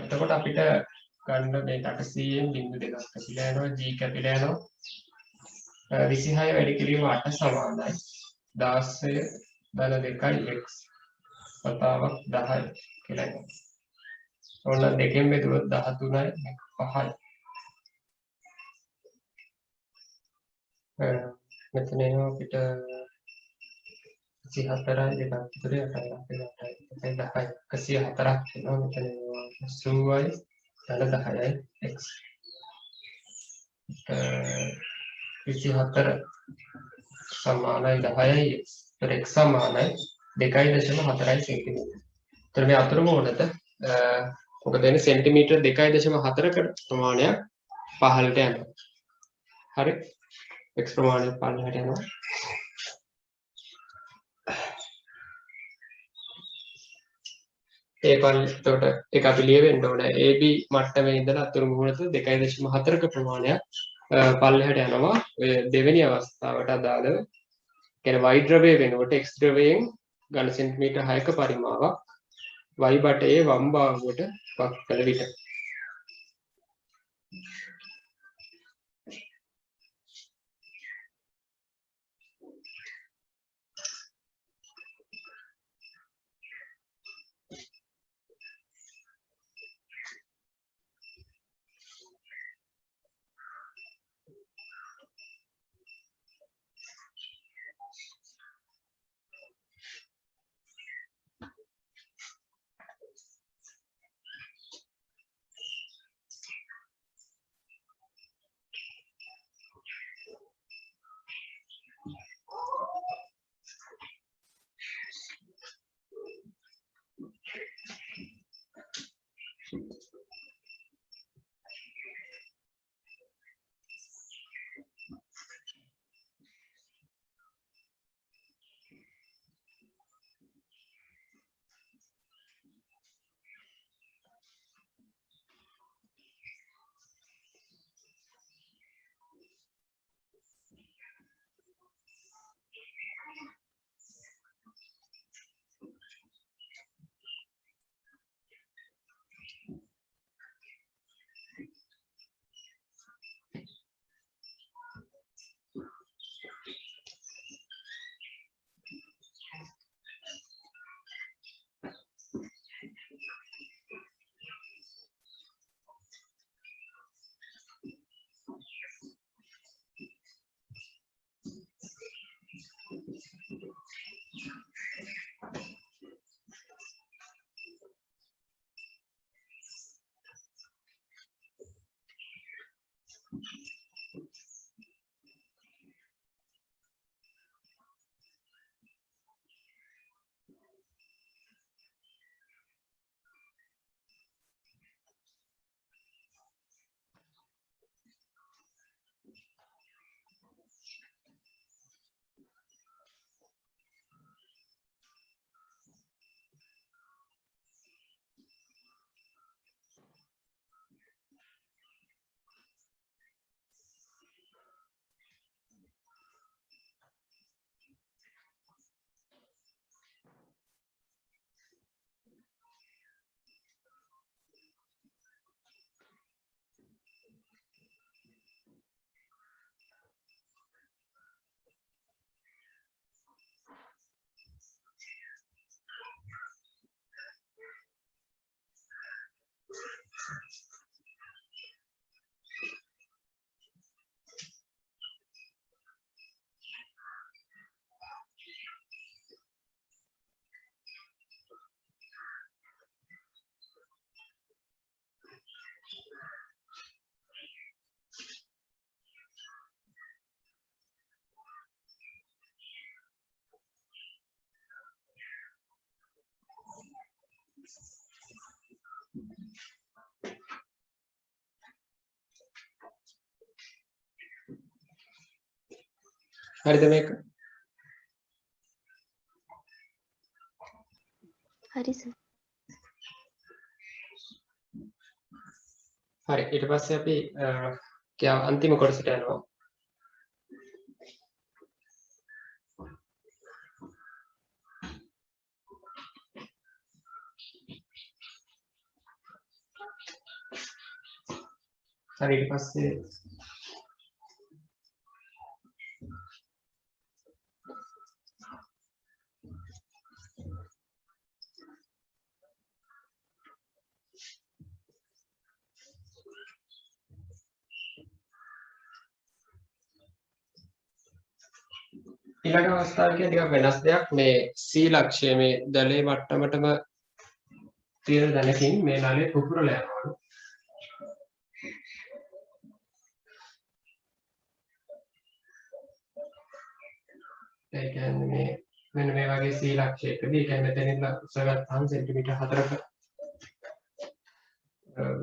එතකොට අපිට ගන්න මේ 800න් බිංදු දෙකක් කැපිලා යනවා g කැපිලා යනවා 26 වැඩි කිරීම 8 සමානයි 16 ධන 2යි x වතාවක් 10යි කියලා එනවා. ඕන දෙකෙන් බෙදුවොත් 13යි 5යි. මෙතන එනවා අපිට 24යි දෙකක් විතර 8යි 10යි 104ක් එනවා මෙතන එනවා 80යි ධන 10යි x 24 සමානයි 10යි x. ඒතර x සමානයි 2.4 සෙන්ටිමීටර. ඒතර මේ අතුරු මොහොතට මොකද වෙන්නේ සෙන්ටිමීටර 2.4කට ප්‍රමාණයක් පහළට යනවා. හරි. x ප්‍රමාණය පහළට යනවා. එතකොට ඒක අපි ලියවෙන්න ඕනේ AB මට්ටමේ ඉඳලා අතුරු මුහුණත 2.4ක ප්‍රමාණයක් පල්ලෙහාට යනවා. ඔය දෙවෙනි අවස්ථාවට අදාළව කියන්නේ y ද්‍රවය වෙනකොට x ද්‍රවයෙන් ඝන සෙන්ටිමීටර 6ක පරිමාවක් y බටයේ වම් බාහුවට වක් කළ විට හරිද මේක? හරි සර්. හරි ඊට පස්සේ අපි කියා අන්තිම කොටසට යනවා. හරි ඊට පස්සේ ඊළඟ අවස්ථාවේ ටිකක් වෙනස් දෙයක් මේ C ලක්ෂය මේ දලේ මට්ටමටම තියෙන දැනකින් මේ නලේ පුපුරලා යනවා. ඒ කියන්නේ මේ මෙන්න මේ වගේ C ලක්ෂයකදී ඒ කියන්නේ මෙතනින් උස ගත්තාම සෙන්ටිමීටර් 4ක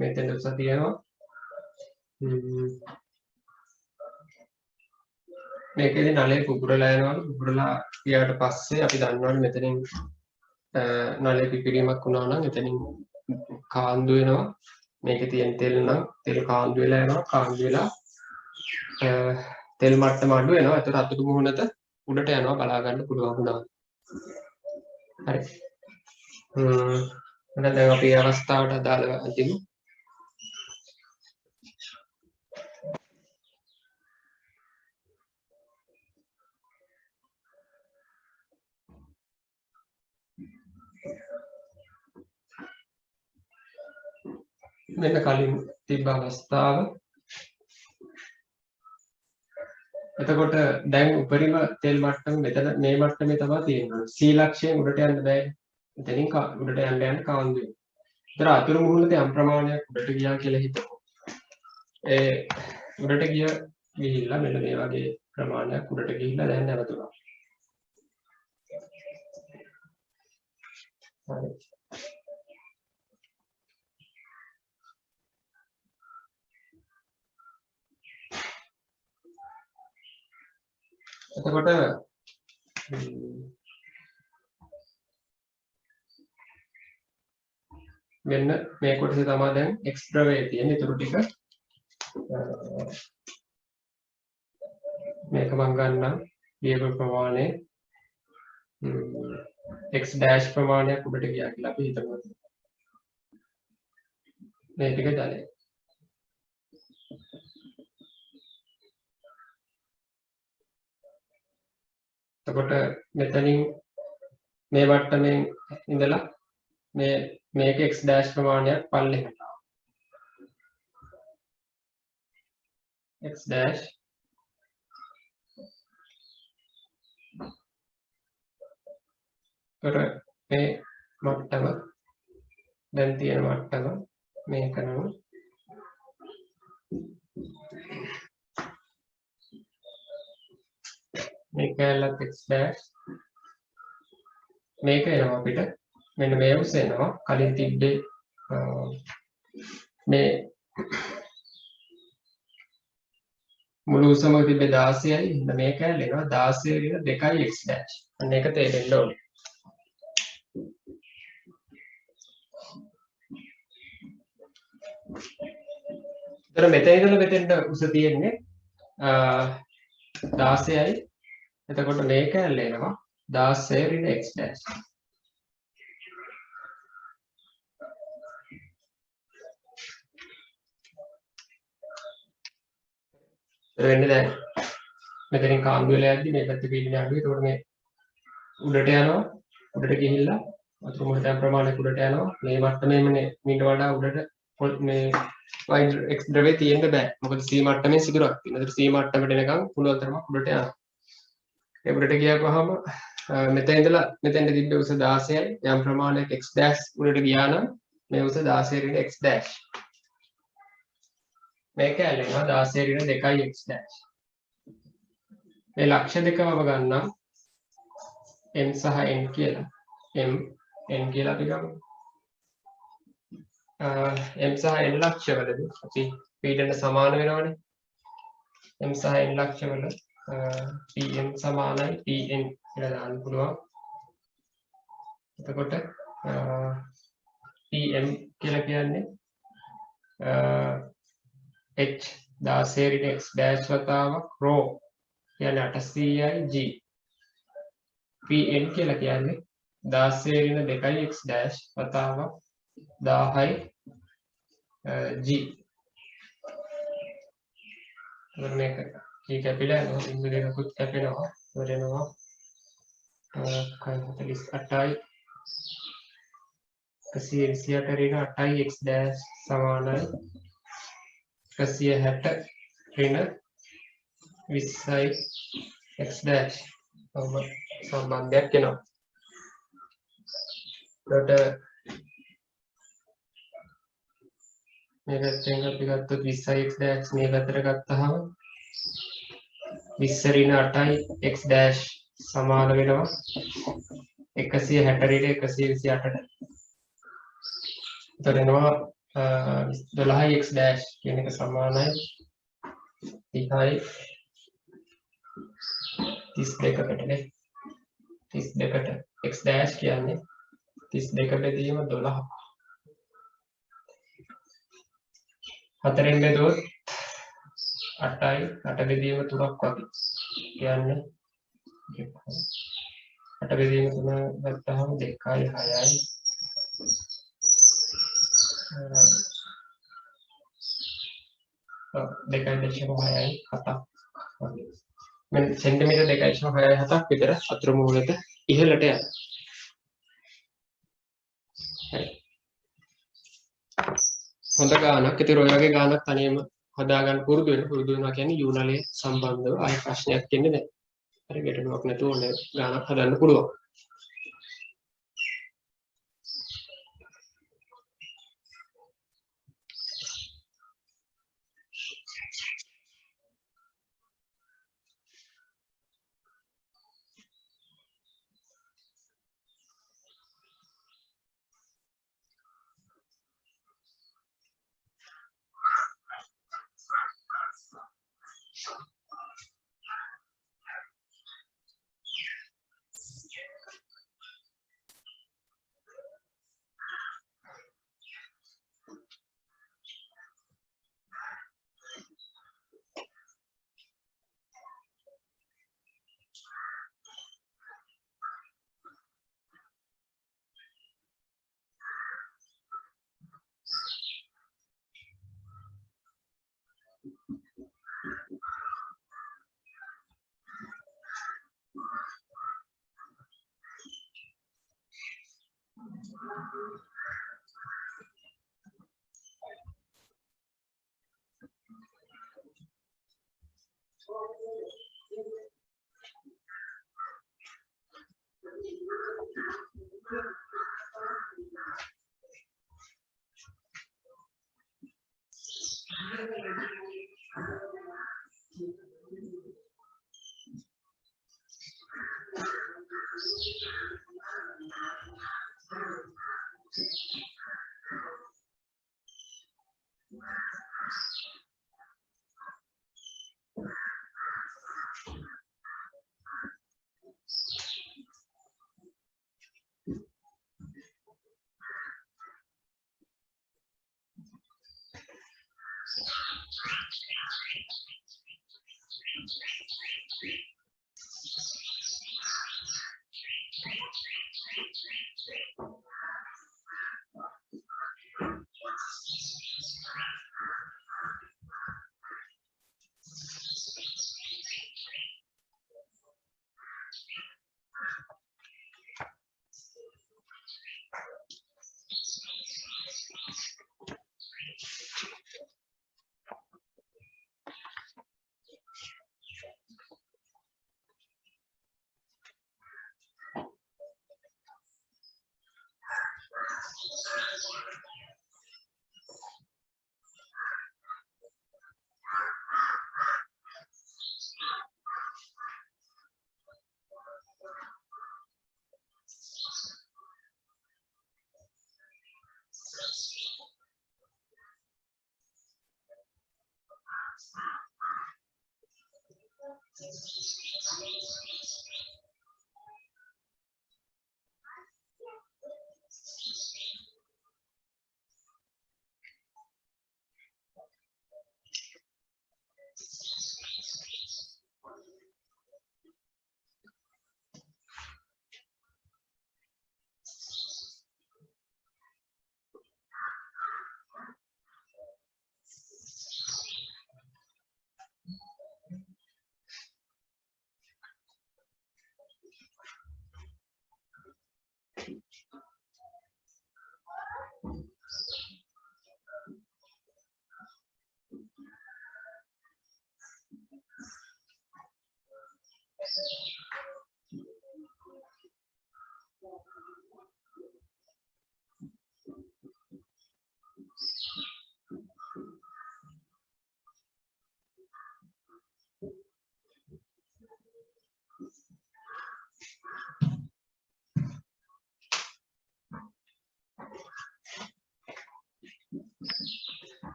මෙතන උස තියෙනවා. මේකෙදි නලේ පුපුරලා යනවා. පුපුරලා ගියාට පස්සේ අපි දන්නවනේ මෙතනින් නලේ පිපිරීමක් වුණා නම් එතනින් කාන්දු වෙනවා. මේකේ තියෙන තෙල් නම් තෙල් කාන්දු වෙලා යනවා. කාන්දු වෙලා තෙල් මට්ටම අඩු වෙනවා. ඒතර අතුරු මුහුණත උඩට යනවා බලා ගන්න පුළුවන් වුණා. හරි. එහෙනම් දැන් අපි අවස්ථාවට අදාළව අන්තිම මෙන්න කලින් තිබ්බ අවස්ථාව. එතකොට දැන් උපරිම තෙල් මට්ටම මෙතන මේ මට්ටමේ තමයි තියෙන්නේ. C ලක්ෂයෙන් උඩට යන්න බෑ. එතනින් උඩට යන්න කාන්දු වෙනවා. ඒතර අතුරු මුහුණට යම් ප්‍රමාණයක් උඩට ගියා කියලා හිතමු. ඒ උඩට ගිහිල්ලා මෙන්න මේ වගේ ප්‍රමාණයක් උඩට ගිහිල්ලා දැන් නැවතුණා. හරි. එතකොට මෙන්න මේ කොටසේ තමයි දැන් x ද්‍රවයේ තියෙන ඊටු ටික මේක මම ගන්නම් ලියපු ප්‍රමාණය x dash ප්‍රමාණයක් උඩට ගියා කියලා අපි හිතමු. මේ ටික ජලය. එතකොට මෙතනින් මේ මට්ටමින් ඉඳලා මේක x dash ප්‍රමාණයක් පල්ලෙහාට ආවා. x dash මේ මට්ටම දැන් තියෙන මට්ටම මේක නම් මේක ඇලක් x dash මේක එනවා අපිට මෙන්න මේ උස එනවා කලින් තිබ්බේ මේ මුළු උසම තිබ්බේ 16යි ඉතින් මේක ඇලෙනවා 16 ඍණ 2යි x dash අන්න ඒක තේරෙන්න ඕනේ. එතන මෙතන ඉඳලා මෙතෙන්ට උස තියෙන්නේ 16යි. එතකොට මේක ඇල්ලෙනවා 16 ඍණ x dash. වෙන්නේ දැන් මෙතනින් කාන්දු වෙලා යද්දි මේ පැත්තේ පිළිමේ අඩුයි. එතකොට මේ උඩට යනවා. උඩට ගිහිල්ලා වතුර මුහුණ ප්‍රමාණය උඩට යනවා. මේ මට්ටමේමනේ මීට වඩා උඩට මේ x ද්‍රවයේ තියෙන්න බෑ. මොකද c මට්ටමේ සිදුරක් තියෙනවා. ඒතර c මට්ටමට එනකම් පුළුවන් තරමක් උඩට යනවා. ඒ උඩට ගියාම මෙතන ඉඳලා මෙතෙන්ට තිබ්බ උස 16යි. යම් ප්‍රමාණයක් x dash උඩට ගියා නම් මේ උස 16 ඍණ x dash. මේක ඇලෙනවා 16 ඍණ 2යි x dash. මේ ලක්ෂ දෙකම ගන්නම් m සහ n කියලා. n කියලා අපි ගමු. m සහ n ලක්ෂවලදී අපි පීඩන සමාන වෙනවනේ. m සහ n ලක්ෂවල pn සමානයි pn කියලා දාන්න පුළුවන්. එතකොට pm කියලා කියන්නේ h 16 x dash වතාවක් ρ කියන්නේ 800යි g. pn කියලා කියන්නේ 16 x dash වතාවක් 1000යි g. එතකොට මේක කී කැපිලා යනවා බිංදු දෙකකුත් කැපෙනවා වෙරෙනවා 48යි 128 ඍණ 8යි x dash සමානයි 160 ඍණ 20යි x dash සම්බන්ධයක් එනවා. එතකොට මේ පැත්තෙන් අපි ගත්තොත් 20යි x dash මේ පැත්තට ගත්තාම 20 ඍණ 8යි x dash සමාන වෙනවා 160 ඍණ 128ට. එතකොට එනවා 12යි x dash කියන එක සමානයි 30යි 32කට නේ 32ට x dash කියන්නේ 32 බෙදීම 12. 4ෙන් බෙදුවොත් 8යි 8 බෙදීම 3ක් වගේ කියන්නේ 8 බෙදීම 3 ගත්තාම 2යි 6යි 2.6යි 7ක් වගේ. මෙන්න සෙන්ටිමීටර් 2.6යි 7ක් විතර අතුරු මූලයට ඉහළට යනවා. හරි. හොඳ ගානක්. ඉතින් ඔය වගේ ගානක් තනියම හදාගන්න පුරුදු වෙනවා කියන්නේ යූනලයේ සම්බන්ධව ආයෙ ප්‍රශ්නයක් එන්නේ නැහැ. හරි ගැටලුවක් නැතුව ඕනේ ගානක් හදන්න පුළුවන්.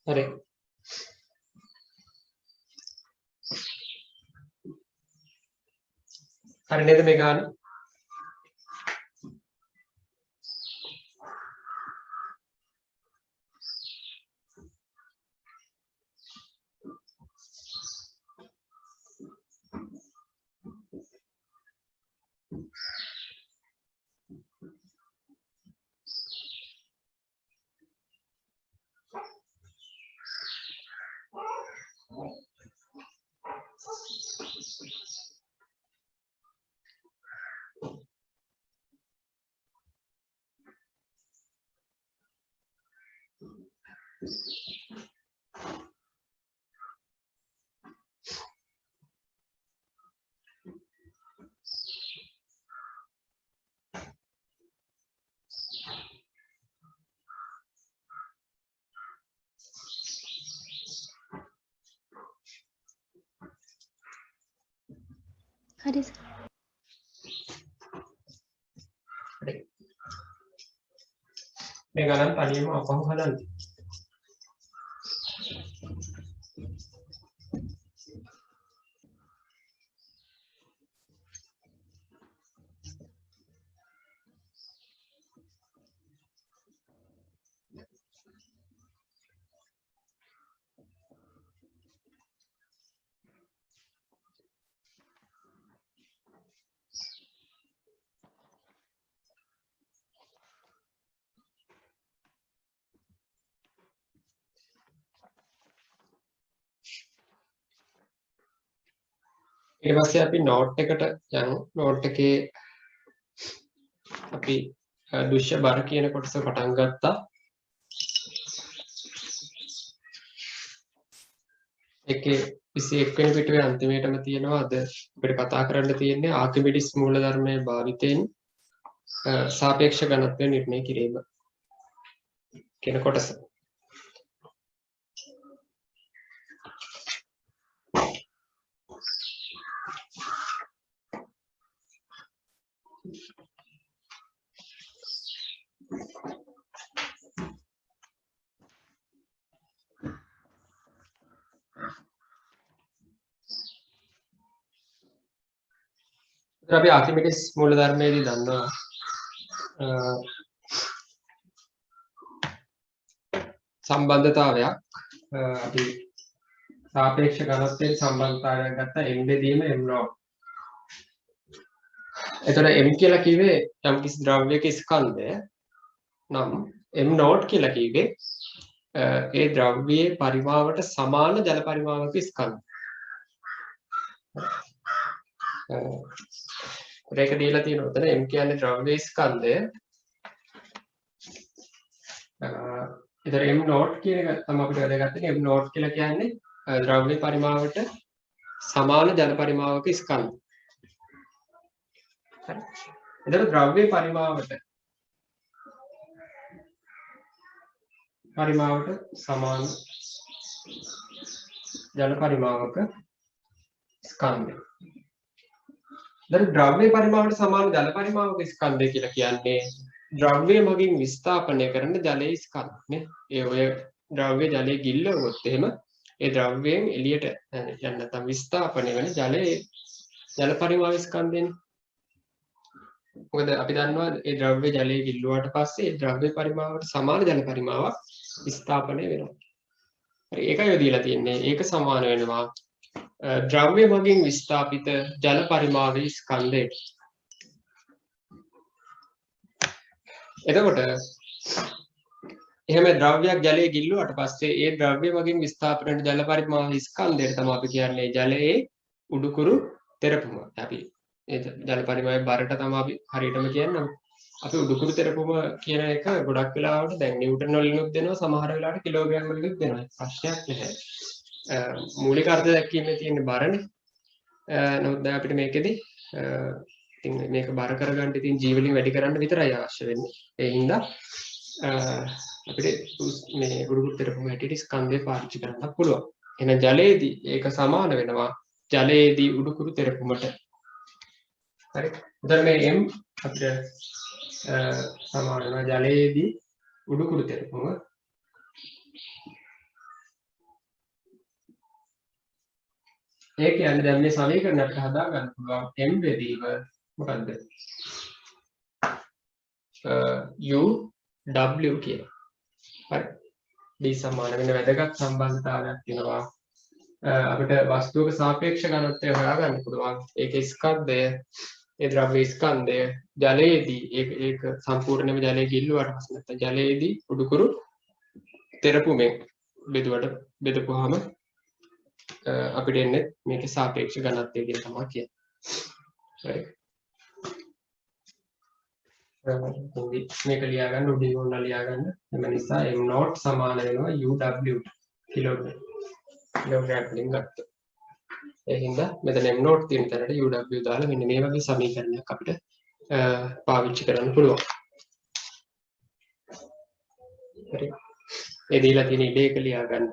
හරි හරි නේද මේ ගාන හරි සර්. හරි මේ ගණන් තනියම අපහු හදන්න ඊට පස්සේ අපි නෝට් එකට යමු නෝට් එකේ අපි දෘශ්‍ය බර කියන කොටස පටන් ගත්තා ඒකේ 21 වෙනි පිටුවේ අන්තිමේටම තියෙනවා අද අපිට කතා කරන්න තියෙන්නේ ආකිමිඩිස් මූලධර්මයේ භාවිතයෙන් සාපේක්ෂ ඝනත්වය නිර්ණය කිරීම කියන කොටස අපි ආකිමිඩිස් මූලධර්මයේදී දන්නවා සම්බන්ධතාවයක් අපි සාපේක්ෂ ඝනත්වයෙන් සම්බන්ධතාවයක් ගත්තා m බෙදීම m naught. එතකොට m කියලා කිව්වේ යම්කිසි ද්‍රව්‍යයක ස්කන්ධය නම් m naught කියලා කිව්වේ ඒ ද්‍රව්‍යයේ පරිමාවට සමාන ජල පරිමාවක ස්කන්ධය. ඒක දීලා තියෙනවා උතන m කියන්නේ ද්‍රව්‍ය ස්කන්ධය. ඒතර m naught කියන එක තමයි අපිට වැදගත් වෙන්නේ. m naught කියලා කියන්නේ ද්‍රව්‍ය පරිමාවට සමාන ජල පරිමාවක ස්කන්ධය. හරි. ඒතර ද්‍රව්‍ය පරිමාවට සමාන ජල පරිමාවක ස්කන්ධය. දැන් ද්‍රව්‍ය පරිමාවට සමාන ජල පරිමාවක ස්කන්ධය කියලා කියන්නේ ද්‍රව්‍ය මගින් විස්ථාපනය කරන ජලයේ ස්කන්ධ නේ. ඒ ඔය ද්‍රව්‍ය ජලයේ ගිල්ලුවොත් එහෙම ඒ ද්‍රව්‍යයෙන් එළියට යන්න නැත්නම් විස්ථාපනය වෙන ජලයේ ජල පරිමාව ස්කන්ධෙනේ. මොකද අපි දන්නවා ඒ ද්‍රව්‍ය ජලයේ ගිල්ලුවාට පස්සේ ඒ ද්‍රව්‍ය පරිමාවට සමාන ජල පරිමාවක් විස්ථාපනය වෙනවා. හරි ඒකයි ඔය දීලා තියෙන්නේ. ඒක සමාන වෙනවා ද්‍රව්‍ය මගින් විස්ථාපිත ජල පරිමාවේ ස්කන්ධයට. එතකොට එහෙම ද්‍රව්‍යයක් ජලයේ ගිල්ලුවාට පස්සේ ඒ ද්‍රව්‍ය මගින් විස්ථාපන වෙන ජල පරිමාව ස්කන්ධයට තමයි අපි කියන්නේ ජලයේ උඩුකුරු තෙරපුම. අපි ඒ ජල පරිමාවේ බරට තමයි අපි හරියටම කියන්නේ. අපි උඩුකුරු තෙරපුම කියන එක ගොඩක් වෙලාවට දැන් නිව්ටන් වලිනුත් දෙනවා සමහර වෙලාවට කිලෝග්‍රෑම් වලිනුත් දෙනවා. ප්‍රශ්නයක් නැහැ. මූලික අර්ථ දැක්වීමේ තියෙන බරනේ. නමුත් දැන් අපිට මේකෙදි ඉතින් මේක බර කරගන්න ඉතින් ජීවලින් වැඩි කරන්න විතරයි අවශ්‍ය වෙන්නේ. ඒ හින්දා අපිට මේ උඩුකුරු තෙරපුම හැටියට ස්කන්ධය පාවිච්චි කරන්න පුළුවන්. එහෙනම් ජලයේදී ඒක සමාන වෙනවා ජලයේදී උඩුකුරු තෙරපුමට. හරි. එතන මේ m අපිට සමාන වෙනවා ජලයේදී උඩුකුරු තෙරපුම. ඒ කියන්නේ දැන් මේ සමීකරණ අපිට හදා ගන්න පුළුවන් m බෙදීම මොකද්ද? u w කියලා. හරි. d සමාන වෙන වැදගත් සම්බන්ධතාවයක් තියෙනවා. අපිට වස්තුවක සාපේක්ෂ ඝනත්වය හොයාගන්න පුළුවන්. ඒකේ ස්කන්ධය, ඒ ද්‍රව්‍ය ස්කන්ධය ජලයේදී ඒක සම්පූර්ණයෙන්ම ජලයේ ගිල්ලුවාට පස්සේ නැත්නම් ජලයේදී උඩුකුරු තෙරපුමෙන් බෙදපුවාම අපිට එන්නේ මේකේ සාපේක්ෂ ඝනත්වය කියන තමයි කියන්නේ. හරි. මේක ලියා ගන්න උඩින් ඕන ලියා ගන්න. එම නිසා m not සමාන වෙනවා uw කිලෝග්‍රෑම්. කිලෝග්‍රෑම් වලින් ගත්තා. ඒ හින්දා මෙතන m not තියෙන තැනට uw දාලා මෙන්න මේ වගේ සමීකරණයක් අපිට පාවිච්චි කරන්න පුළුවන්. හරි. ඒ දීලා තියෙන ඉඩ එක ලියා ගන්න.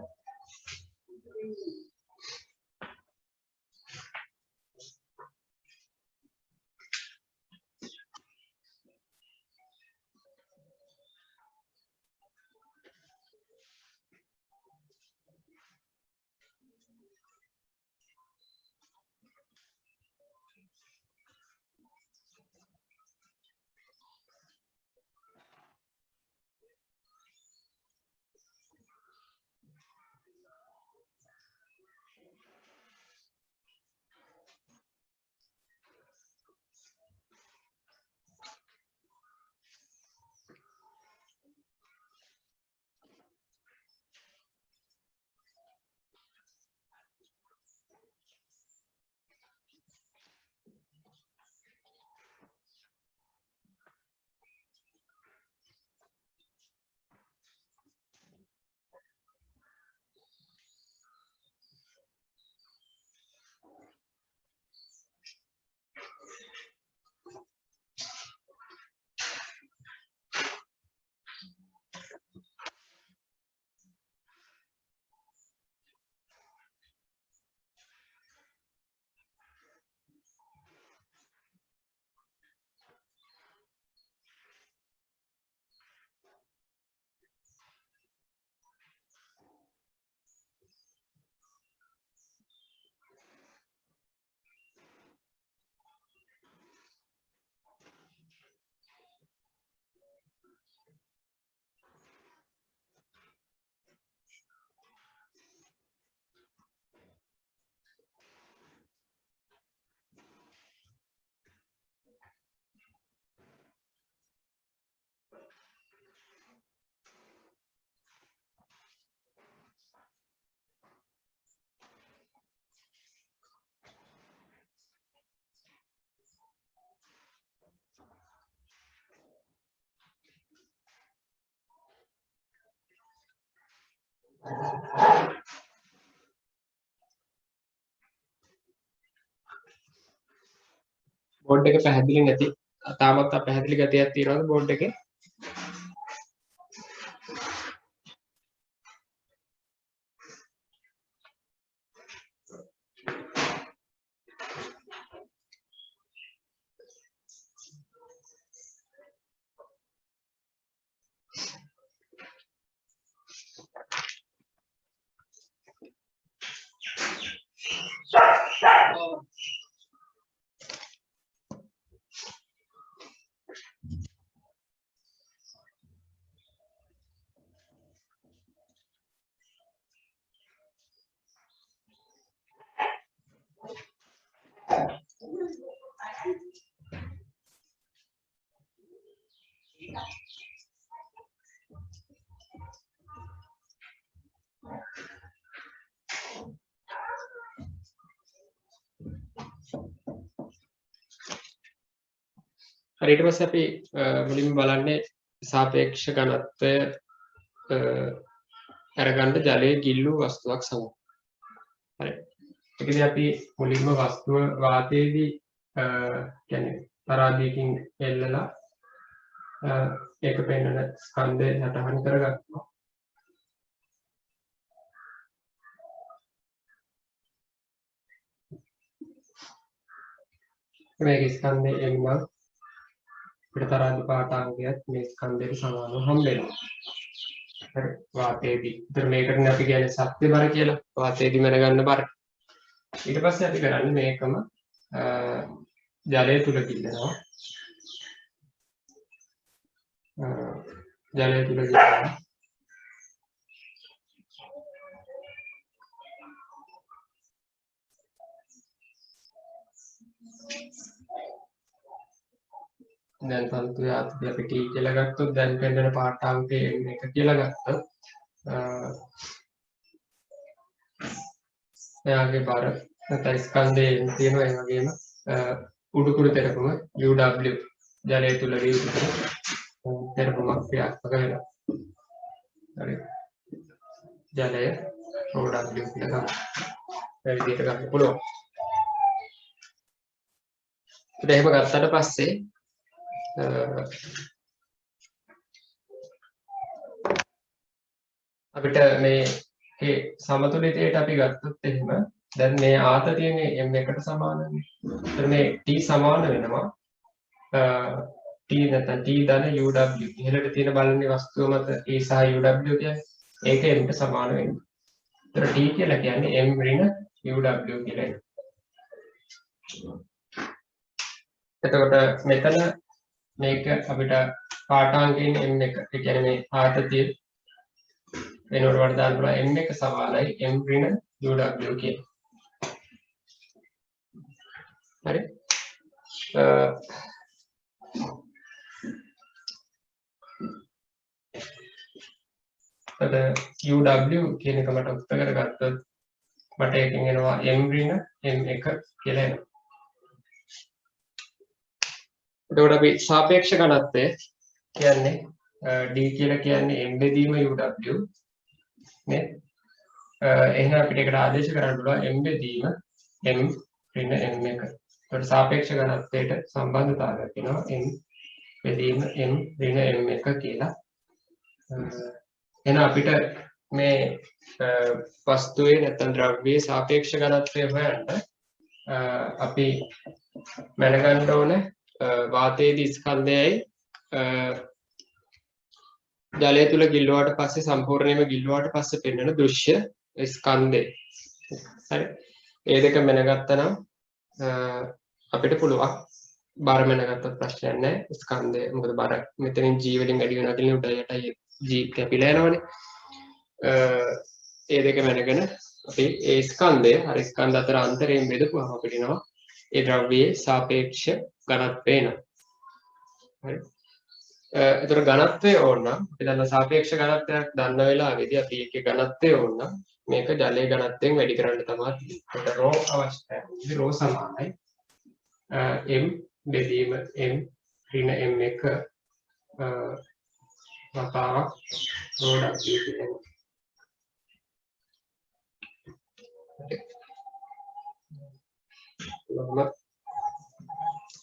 බෝඩ් එක පැහැදිලි නැති තාමත් අපැහැදිලි ගතියක් තියෙනවද බෝඩ් එකේ? හරි ඊට පස්සේ අපි මුලින්ම බලන්නේ සාපේක්ෂ ඝනත්වය අරගන්න ජලයේ ගිල්ලූ වස්තුවක් සමග. හරි. ඒකදී අපි මුලින්ම වස්තුව වාතයේදී කියන්නේ තරාදියකින් එල්ලලා ඒක පෙන්වන ස්කන්ධය සටහන් කරගන්නවා. මේක ස්කන්ධය M නම් අපිට තරාදි පාඨාංගයත් මේ ස්කන්ධයට සමානව හම්බ වෙනවා. හරි වාතයේදී. ඒතර මේකට අපි කියන්නේ සත්‍ය බර කියලා. වාතයේදී මැනගන්න බර. ඊට පස්සේ අපි කරන්නේ මේකම ජලය තුල කිල්ලනවා. ජලය තුල කිල්ලනවා. දැන් තන්තුවේ ආතතිය අපි T කියලා ගත්තොත් දැන් පෙන්නන පාඨාංකය මේක කියලා ගත්තොත් එයාගේ බර නැත්නම් ස්කන්ධයේ තියෙන ඒ වගේම උඩුකුරු තෙරපුම UW ජලය තුල තෙරපුමක් ක්‍රියාත්මක වෙනවා. හරි. ජලය OW කියලා ගන්න. ඒ විදිහට ගන්න පුළුවන්. ඊට එහෙම ගත්තට පස්සේ අපිට මේ සමතුලිතයට අපි ගත්තොත් එහෙම දැන් මේ ආතතියනේ m එකට සමානනේ. එතන මේ t සමාන වෙනවා t නැත්නම් t ධන uw. ඉහළට තියෙන බලන්නේ වස්තුව මත e සහ uw කියන්නේ ඒක m ට සමාන වෙනවා. එතන t කියලා කියන්නේ m ඍණ uw කියලා. එතකොට මෙතන මේක අපිට පාඨාංකයෙන් m1 ඒ කියන්නේ මේ ආතතිය වෙනකොට වඩා දාන්න පුළුවන් m1 සමානයි m ඍණ uw කියන. හරි. අද uw කියන එක මට උත්තර කරගත්තොත් මට එකකින් එනවා m ඍණ m1 කියලා එනවා. එතකොට අපි සාපේක්ෂ ඝනත්වය කියන්නේ d කියලා කියන්නේ m බෙදීම uw නේ. එහෙනම් අපිට ඒකට ආදේශ කරන්න පුළුවන් m බෙදීම m ඍණ m1. එතකොට සාපේක්ෂ ඝනත්වයට සම්බන්ධතාවයක් වෙනවා m බෙදීම m ඍණ m1 කියලා. එහෙනම් අපිට මේ වස්තුවේ නැත්නම් ද්‍රව්‍යයේ සාපේක්ෂ ඝනත්වය හොයන්න අපි මැනගන්න ඕනේ වාතයේදී ස්කන්ධයයි ජලය තුල ගිල්ලුවාට පස්සේ සම්පූර්ණයෙන්ම ගිල්ලුවාට පස්සේ පෙන්වන දෘශ්‍ය ස්කන්ධය. හරි. ඒ දෙක මැනගත්තා නම් අපිට පුළුවන් බර මැනගත්තත් ප්‍රශ්නයක් නැහැ. ස්කන්ධය මොකද බර මෙතනින් G වලින් වැඩි වෙනවා කියලා උඩ යටයි G කැපිලා යනවනේ. ඒ දෙක මැනගෙන අපි ඒ ස්කන්ධය හරි ස්කන්ධ අතර අන්තරයෙන් බෙදපුවම අපිට එනවා ඒ ද්‍රව්‍යයේ සාපේක්ෂ ඝනත්වය එනවා. හරි. ඒතර ඝනත්වය ඕන නම් අපි දන්න සාපේක්ෂ ඝනත්වයක් දන්න වෙලාවේදී අපි ඒකේ ඝනත්වය ඕන නම් මේක ජලයේ ඝනත්වයෙන් වැඩි කරන්න තමයි තියෙන්නේ. ඒකට රෝ අවශ්‍යයි. ඉතින් රෝ සමානයි m බෙදීම m ඍණ m1 වතාවක් රෝ w කියලා.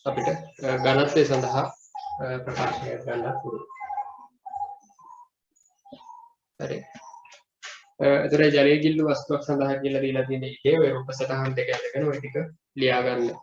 අපිට ඝනත්වය සඳහා ප්‍රකාශනයක් ගන්න පුළුවන්. හරි. ඒතර ජලයේ ගිල්ලු වස්තුවක් සඳහා කියලා දීලා තියෙන ඉතේ ඔය රූප සටහන් දෙක අරගෙන ඔය ටික ලියා ගන්න.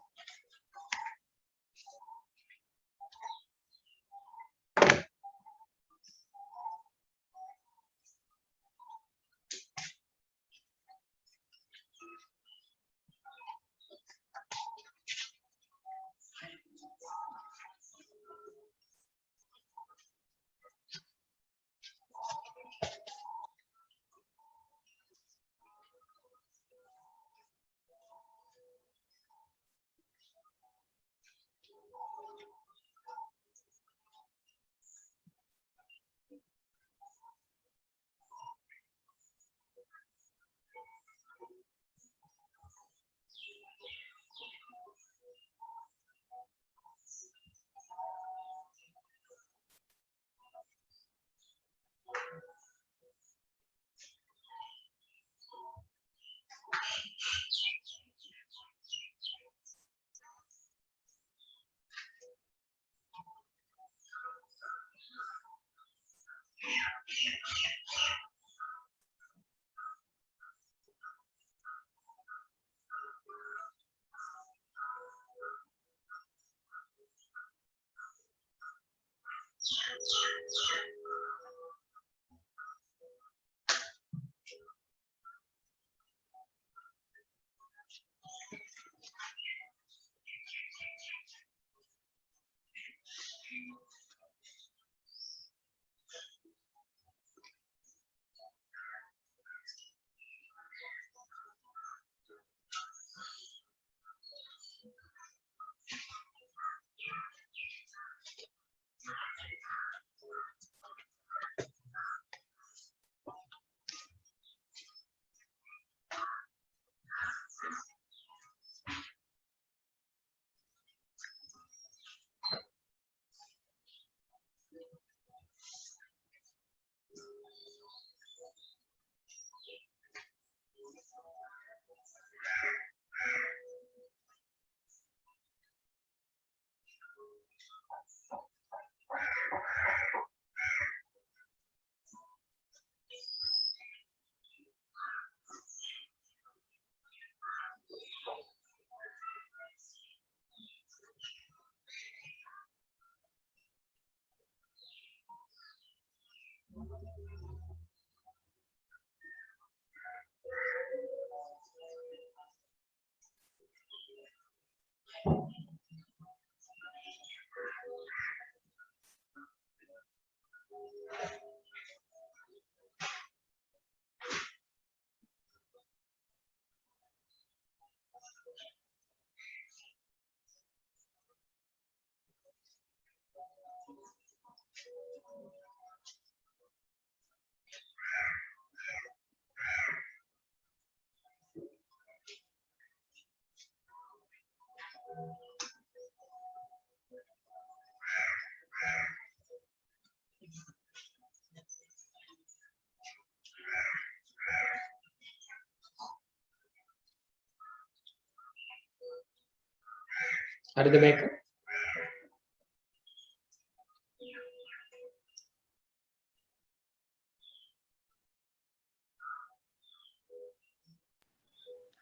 හරිද මේක?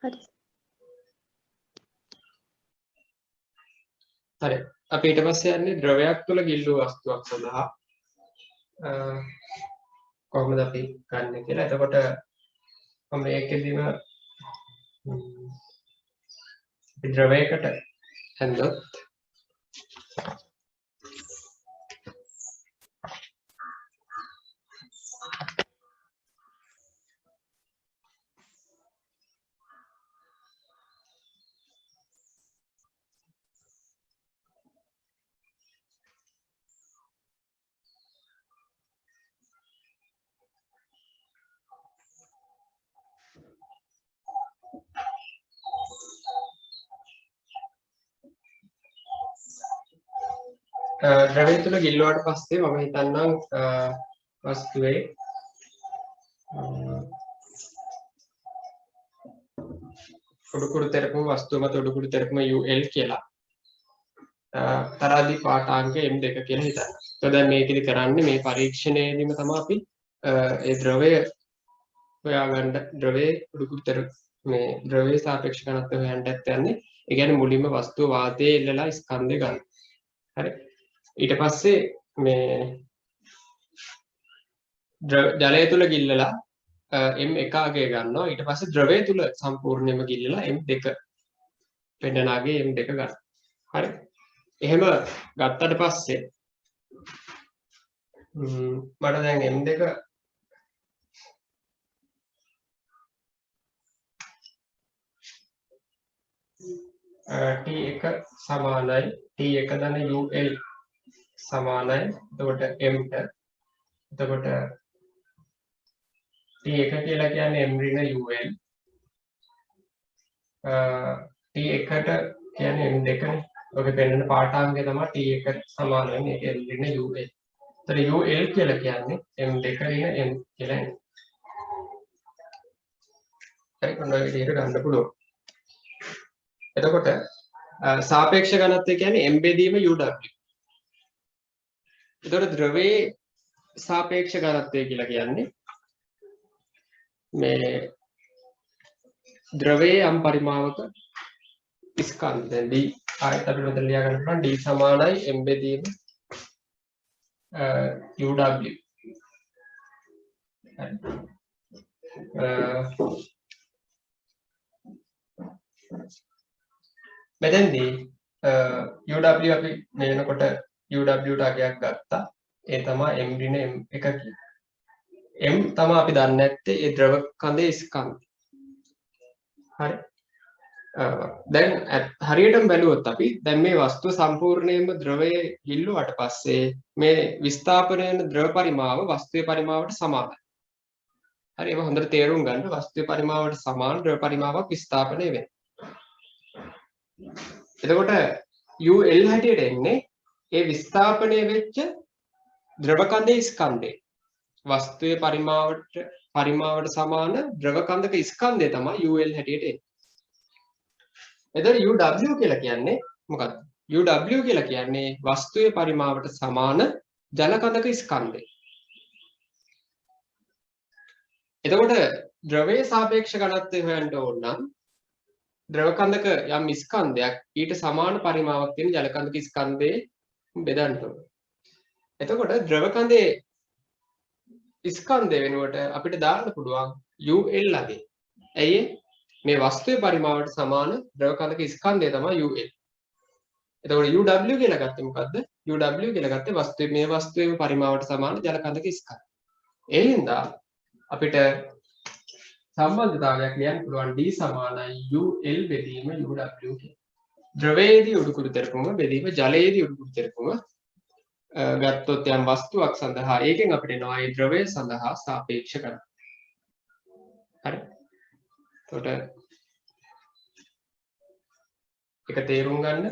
හරි. හරි. අපි ඊට පස්සේ යන්නේ ද්‍රවයක් තුළ ගිල්ලූ වස්තුවක් සඳහා කොහොමද අපි ගන්න කියලා. එතකොට මම මේකෙදිම අපි ද්‍රවයකට හැන්දොත් ද්‍රවය තුළ ගිල්ලුවාට පස්සේ මම හිතන්නම් වස්තුවේ උඩුකුරු තෙරපම වස්තුව මත උඩුකුරු තෙරපම UL කියලා තරාදී පාඨාංක M2 කියලා හිතන්න. එතකොට දැන් මේකෙදි කරන්නේ මේ පරීක්ෂණයේදීම තමයි අපි ඒ ද්‍රවය හොයාගන්න ද්‍රවයේ උඩුකුරු තෙරප මේ ද්‍රවයේ සාපේක්ෂ ඝනත්වය හොයන්නත් යන්නේ. ඒ කියන්නේ මුලින්ම වස්තුව වාතයේ ඉල්ලලා ස්කන්ධය ගන්න. හරි. ඊට පස්සේ මේ ජලය තුල ගිල්ලලා M1 අගය ගන්නවා. ඊට පස්සේ ද්‍රවය තුල සම්පූර්ණයෙන්ම ගිල්ලලා M2 පෙන්නනාගේ M2 ගන්න. හරි. එහෙම ගත්තට පස්සේ මට දැන් M2 T1 සමානයි T1 ධන UL සමානයි එතකොට M ට එතකොට T1 කියලා කියන්නේ M ඍණ UL T1 ට කියන්නේ M2 නේ. ඔකේ පෙන්නන පාඨාංගය තමයි T1 සමානයි මේක M ඍණ UL. तर UL කියලා කියන්නේ M2 ඍණ M කියලා එන්නේ. හරි ඔන්න ඔය විදිහට ගන්න පුළුවන්. එතකොට සාපේක්ෂ ඝනත්වය කියන්නේ M බෙදීම UW. එතකොට ද්‍රවයේ සාපේක්ෂ ඝනත්වය කියලා කියන්නේ මේ ද්‍රවයේ යම් පරිමාවක ස්කන්ධ දැන් D ආයත අපිට මෙතන ලියා ගන්න පුළුවන් D සමානයි M බෙදීම UW. මෙතෙන්දී UW අපි මේනකොට UW ට අගයක් ගත්තා. ඒ තමයි M ඍණ M1 කියන්නේ. M තමයි අපි දන්නේ නැත්තේ ඒ ද්‍රව කඳේ ස්කන්ධය. හරි. දැන් හරියටම බැලුවොත් අපි දැන් මේ වස්තුව සම්පූර්ණයෙන්ම ද්‍රවයේ ගිල්ලුවට පස්සේ මේ විස්ථාපන වෙන ද්‍රව පරිමාව වස්තුවේ පරිමාවට සමානයි. හරි ඒක හොඳට තේරුම් ගන්න වස්තුවේ පරිමාවට සමාන ද්‍රව පරිමාවක් විස්ථාපනය වෙනවා. එතකොට UL හැටියට එන්නේ ඒ විස්ථාපනය වෙච්ච ද්‍රව කඳේ ස්කන්ධය. වස්තුවේ පරිමාවට සමාන ද්‍රව කඳක ස්කන්ධය තමයි UL හැටියට එන්නේ. එතකොට UW කියලා කියන්නේ මොකක්ද? UW කියලා කියන්නේ වස්තුවේ පරිමාවට සමාන ජල කඳක ස්කන්ධය. එතකොට ද්‍රවයේ සාපේක්ෂ ඝනත්වය හොයන්න ඕන නම් ද්‍රව කඳක යම් ස්කන්ධයක් ඊට සමාන පරිමාවක් තියෙන ජල කඳක ස්කන්ධේ බෙදන්න ඕන. එතකොට ද්‍රව කඳේ ස්කන්ධය වෙනුවට අපිට දාන්න පුළුවන් UL අගේ. ඇයි මේ වස්තුවේ පරිමාවට සමාන ද්‍රව කඳක ස්කන්ධය තමයි UL. එතකොට UW කියලා ගත්තේ මොකද්ද? UW කියලා ගත්තේ වස්තුවේ මේ වස්තුවේ පරිමාවට සමාන ජල කඳක ස්කන්ධය. ඒ හින්දා අපිට සම්බන්ධතාවයක් ලියන්න පුළුවන් D සමානයි UL බෙදීම UW කියලා. ද්‍රවයේදී උඩුකුරු තෙරපුම බෙදීම ජලයේදී උඩුකුරු තෙරපුම ගත්තොත් යම් වස්තුවක් සඳහා ඒකෙන් අපිට එනවා ඒ ද්‍රවය සඳහා සාපේක්ෂ ඝනත්වය. හරි. එතකොට ඒක තේරුම් ගන්න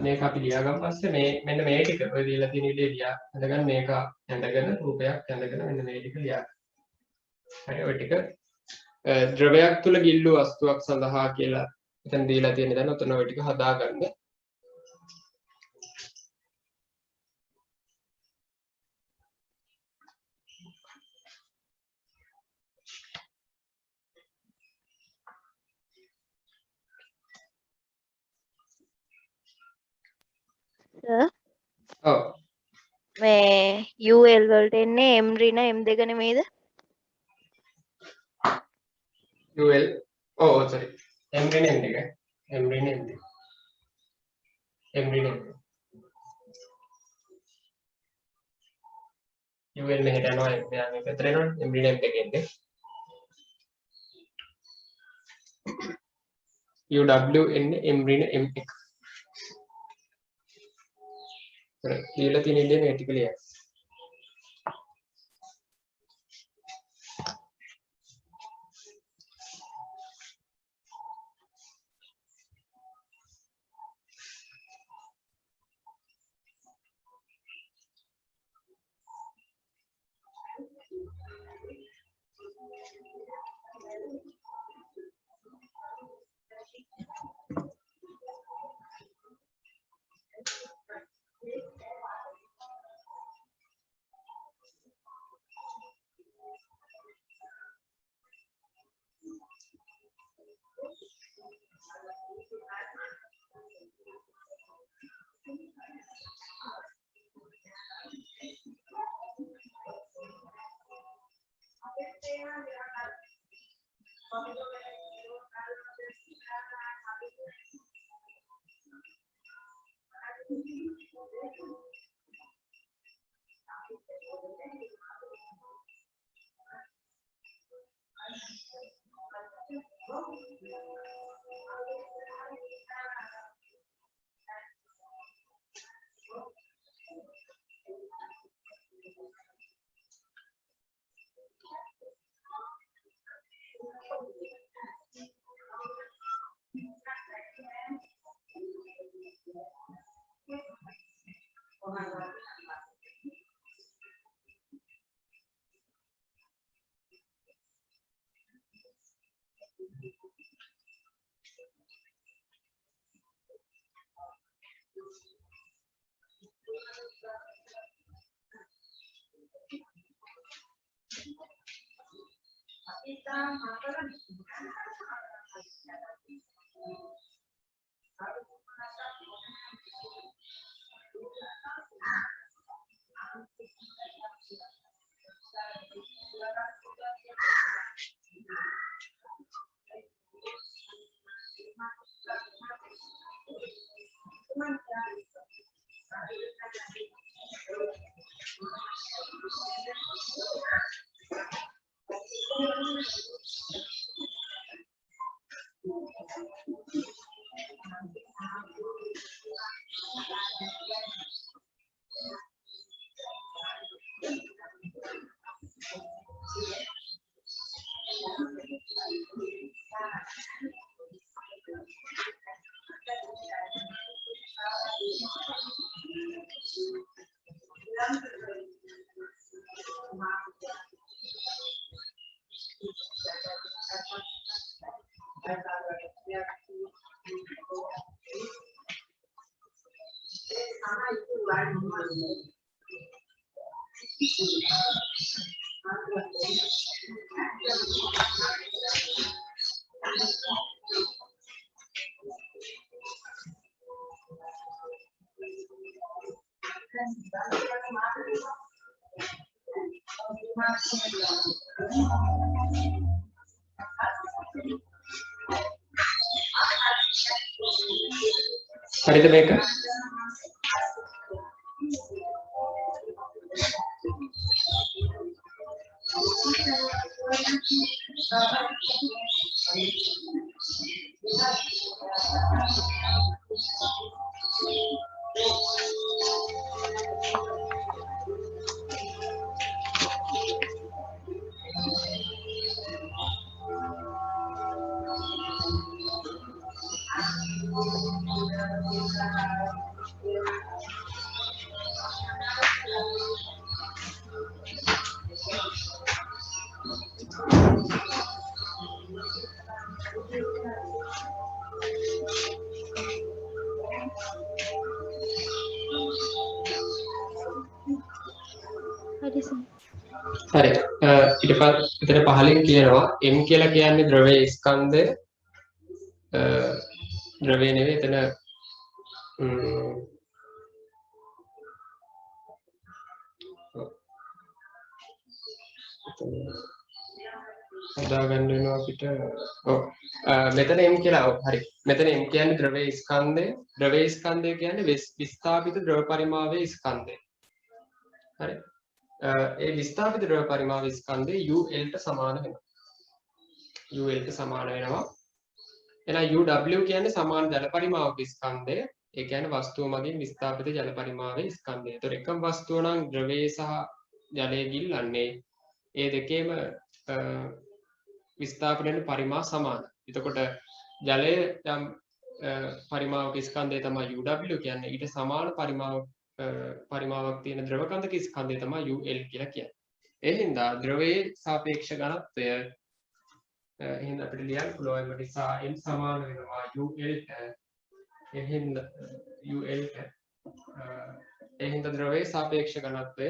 මේක අපි ලියාගමු පස්සේ මේ මෙන්න මේ ටික ඔය දීලා තියෙන විදිහේ ලියා හඳගන්න මේක ඇඳගෙන රූපයක් ඇඳගෙන මෙන්න මේ ටික ලියා. හරි ඔය ටික ද්‍රවයක් තුල ගිල්ලු වස්තුවක් සඳහා කියලා එතන දීලා තියෙන දැන් ඔතන ඔය ටික හදාගන්න. ඔව් මේ UL වලට එන්නේ M ඍණ M2 නෙමෙයිද? UL ඔව් sorry M ඍණ M2 M ඍණ M2 M ඍණ M2 UL මෙහෙට යනවා මෙයා මේ පැත්තට එනවනේ M ඍණ M2 එන්නේ UW එන්නේ M ඍණ M1 ලියලා තියෙන ඉන්නේ මේ ටික ලියන්න. හරිද මේක? හරි ඊට පස්සේ එතන පහලින් කියනවා m කියලා කියන්නේ ද්‍රවයේ ස්කන්ධය ද්‍රවය නෙවෙයි එතන හදාගන්න වෙනවා අපිට මෙතන m කියලා හරි මෙතන m කියන්නේ ද්‍රවයේ ස්කන්ධය කියන්නේ විස්ථාපිත ද්‍රව පරිමාවයේ ස්කන්ධය හරි ඒ විස්ථාපිත ද්‍රව පරිමාව ස්කන්ධය UL ට සමාන වෙනවා. UL ට සමාන වෙනවා. එහෙනම් UW කියන්නේ සමාන ජල පරිමාවක ස්කන්ධය. ඒ කියන්නේ වස්තුව මගින් විස්ථාපිත ජල පරිමාවයේ ස්කන්ධය. ඒතර එකම වස්තුව නම් ද්‍රවයේ සහ ජලයේ ගිල්ලන්නේ ඒ දෙකේම විස්ථාපන වෙන පරිමා සමානයි. එතකොට ජලයේ යම් පරිමාවක ස්කන්ධය තමයි UW කියන්නේ. ඊට සමාන පරිමාවක් තියෙන ද්‍රව කන්දක ස්කන්ධය තමයි UL කියලා කියන්නේ. ඒ හින්දා ද්‍රවයේ සාපේක්ෂ ඝනත්වය එහෙනම් අපිට ලියන්න පුළුවන් ඒ නිසා m සමාන වෙනවා UL ට. ඒ හින්දා UL ට ඒ හින්දා ද්‍රවයේ සාපේක්ෂ ඝනත්වය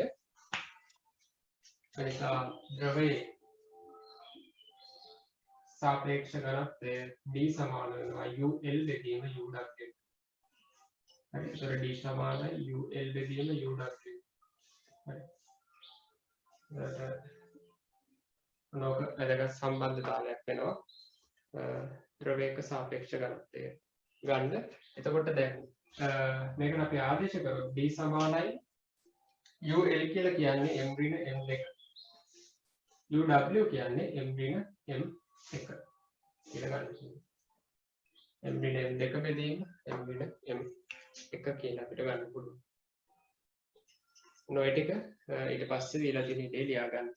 ඒ නිසා ද්‍රවයේ සාපේක්ෂ ඝනත්වය D සමාන වෙනවා UL දෙකේම UW. හරි ඒතර D සමානයි UL දෙකේම UW. හරි නෝක වැදගත් සම්බන්ධතාවයක් වෙනවා ද්‍රවයක සාපේක්ෂ ඝනත්වය ගන්න. එතකොට දැන් මේකට අපි ආදේශ කරමු D සමානයි UL කියලා කියන්නේ m ඍණ m2 UW කියන්නේ m ඍණ m1 කියලා ගන්න. m ඍණ m2 බෙදීම m ඍණ m1 කියලා අපිට ගන්න පුළුවන්. ඔය ටික ඊට පස්සේ දීලා තියෙන දේ ලියා ගන්න.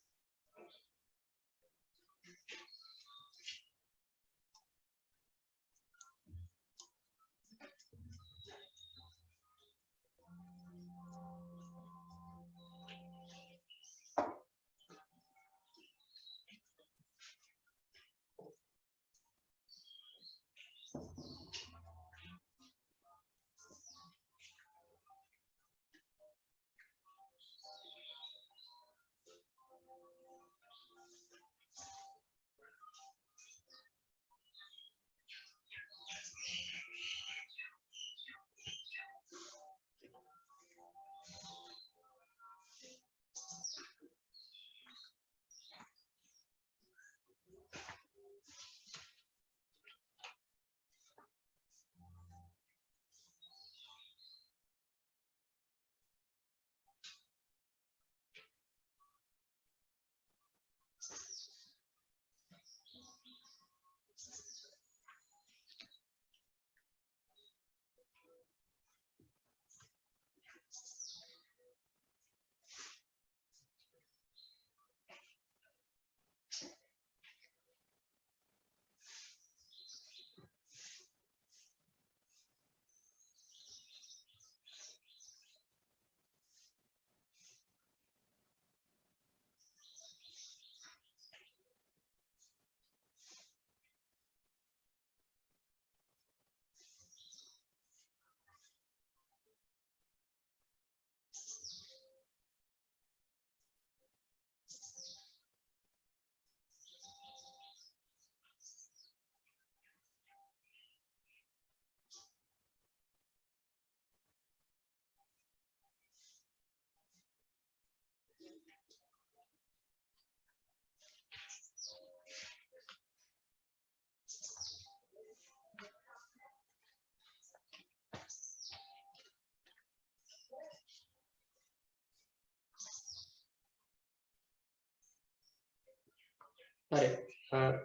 හරි.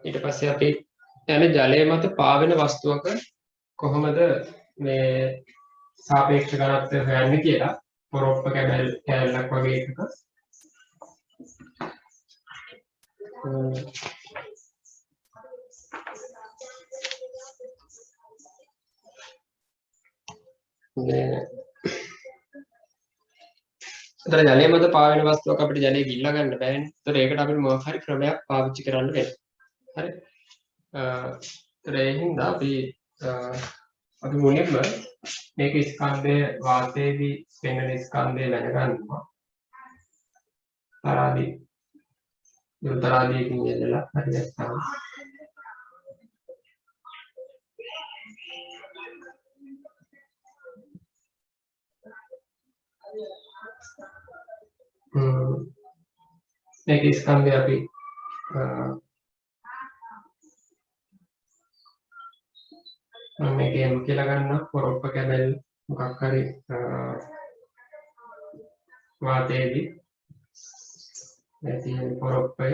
ඊට පස්සේ අපි යන්නේ ජලය මත පාවෙන වස්තුවක කොහොමද මේ සාපේක්ෂ ඝනත්වය හොයන්නේ කියලා. පොරොප්ප කැලලක් වගේ එකක. එතන ජලය මත පාවෙන වස්තුවක අපිට ජලය ගිල්ල ගන්න බෑනේ. ඒතර ඒකට අපිට මොකක් හරි ක්‍රමයක් පාවිච්චි කරන්න වෙනවා. හරි. ඒතර ඒ හින්දා අපි මුලින්ම මේක ස්කන්ධය වාතයේදී වෙන ස්කන්ධය දැනගන්නවා. තරාදී දුතරාදීකින් යදලා හරි නැත්නම් මේක ස්කන්ධය අපි මේක M කියලා ගන්නවා. පොරොප්ප කැබල් මොකක් හරි වාතයේදී මේ තියෙන පොරොප්පය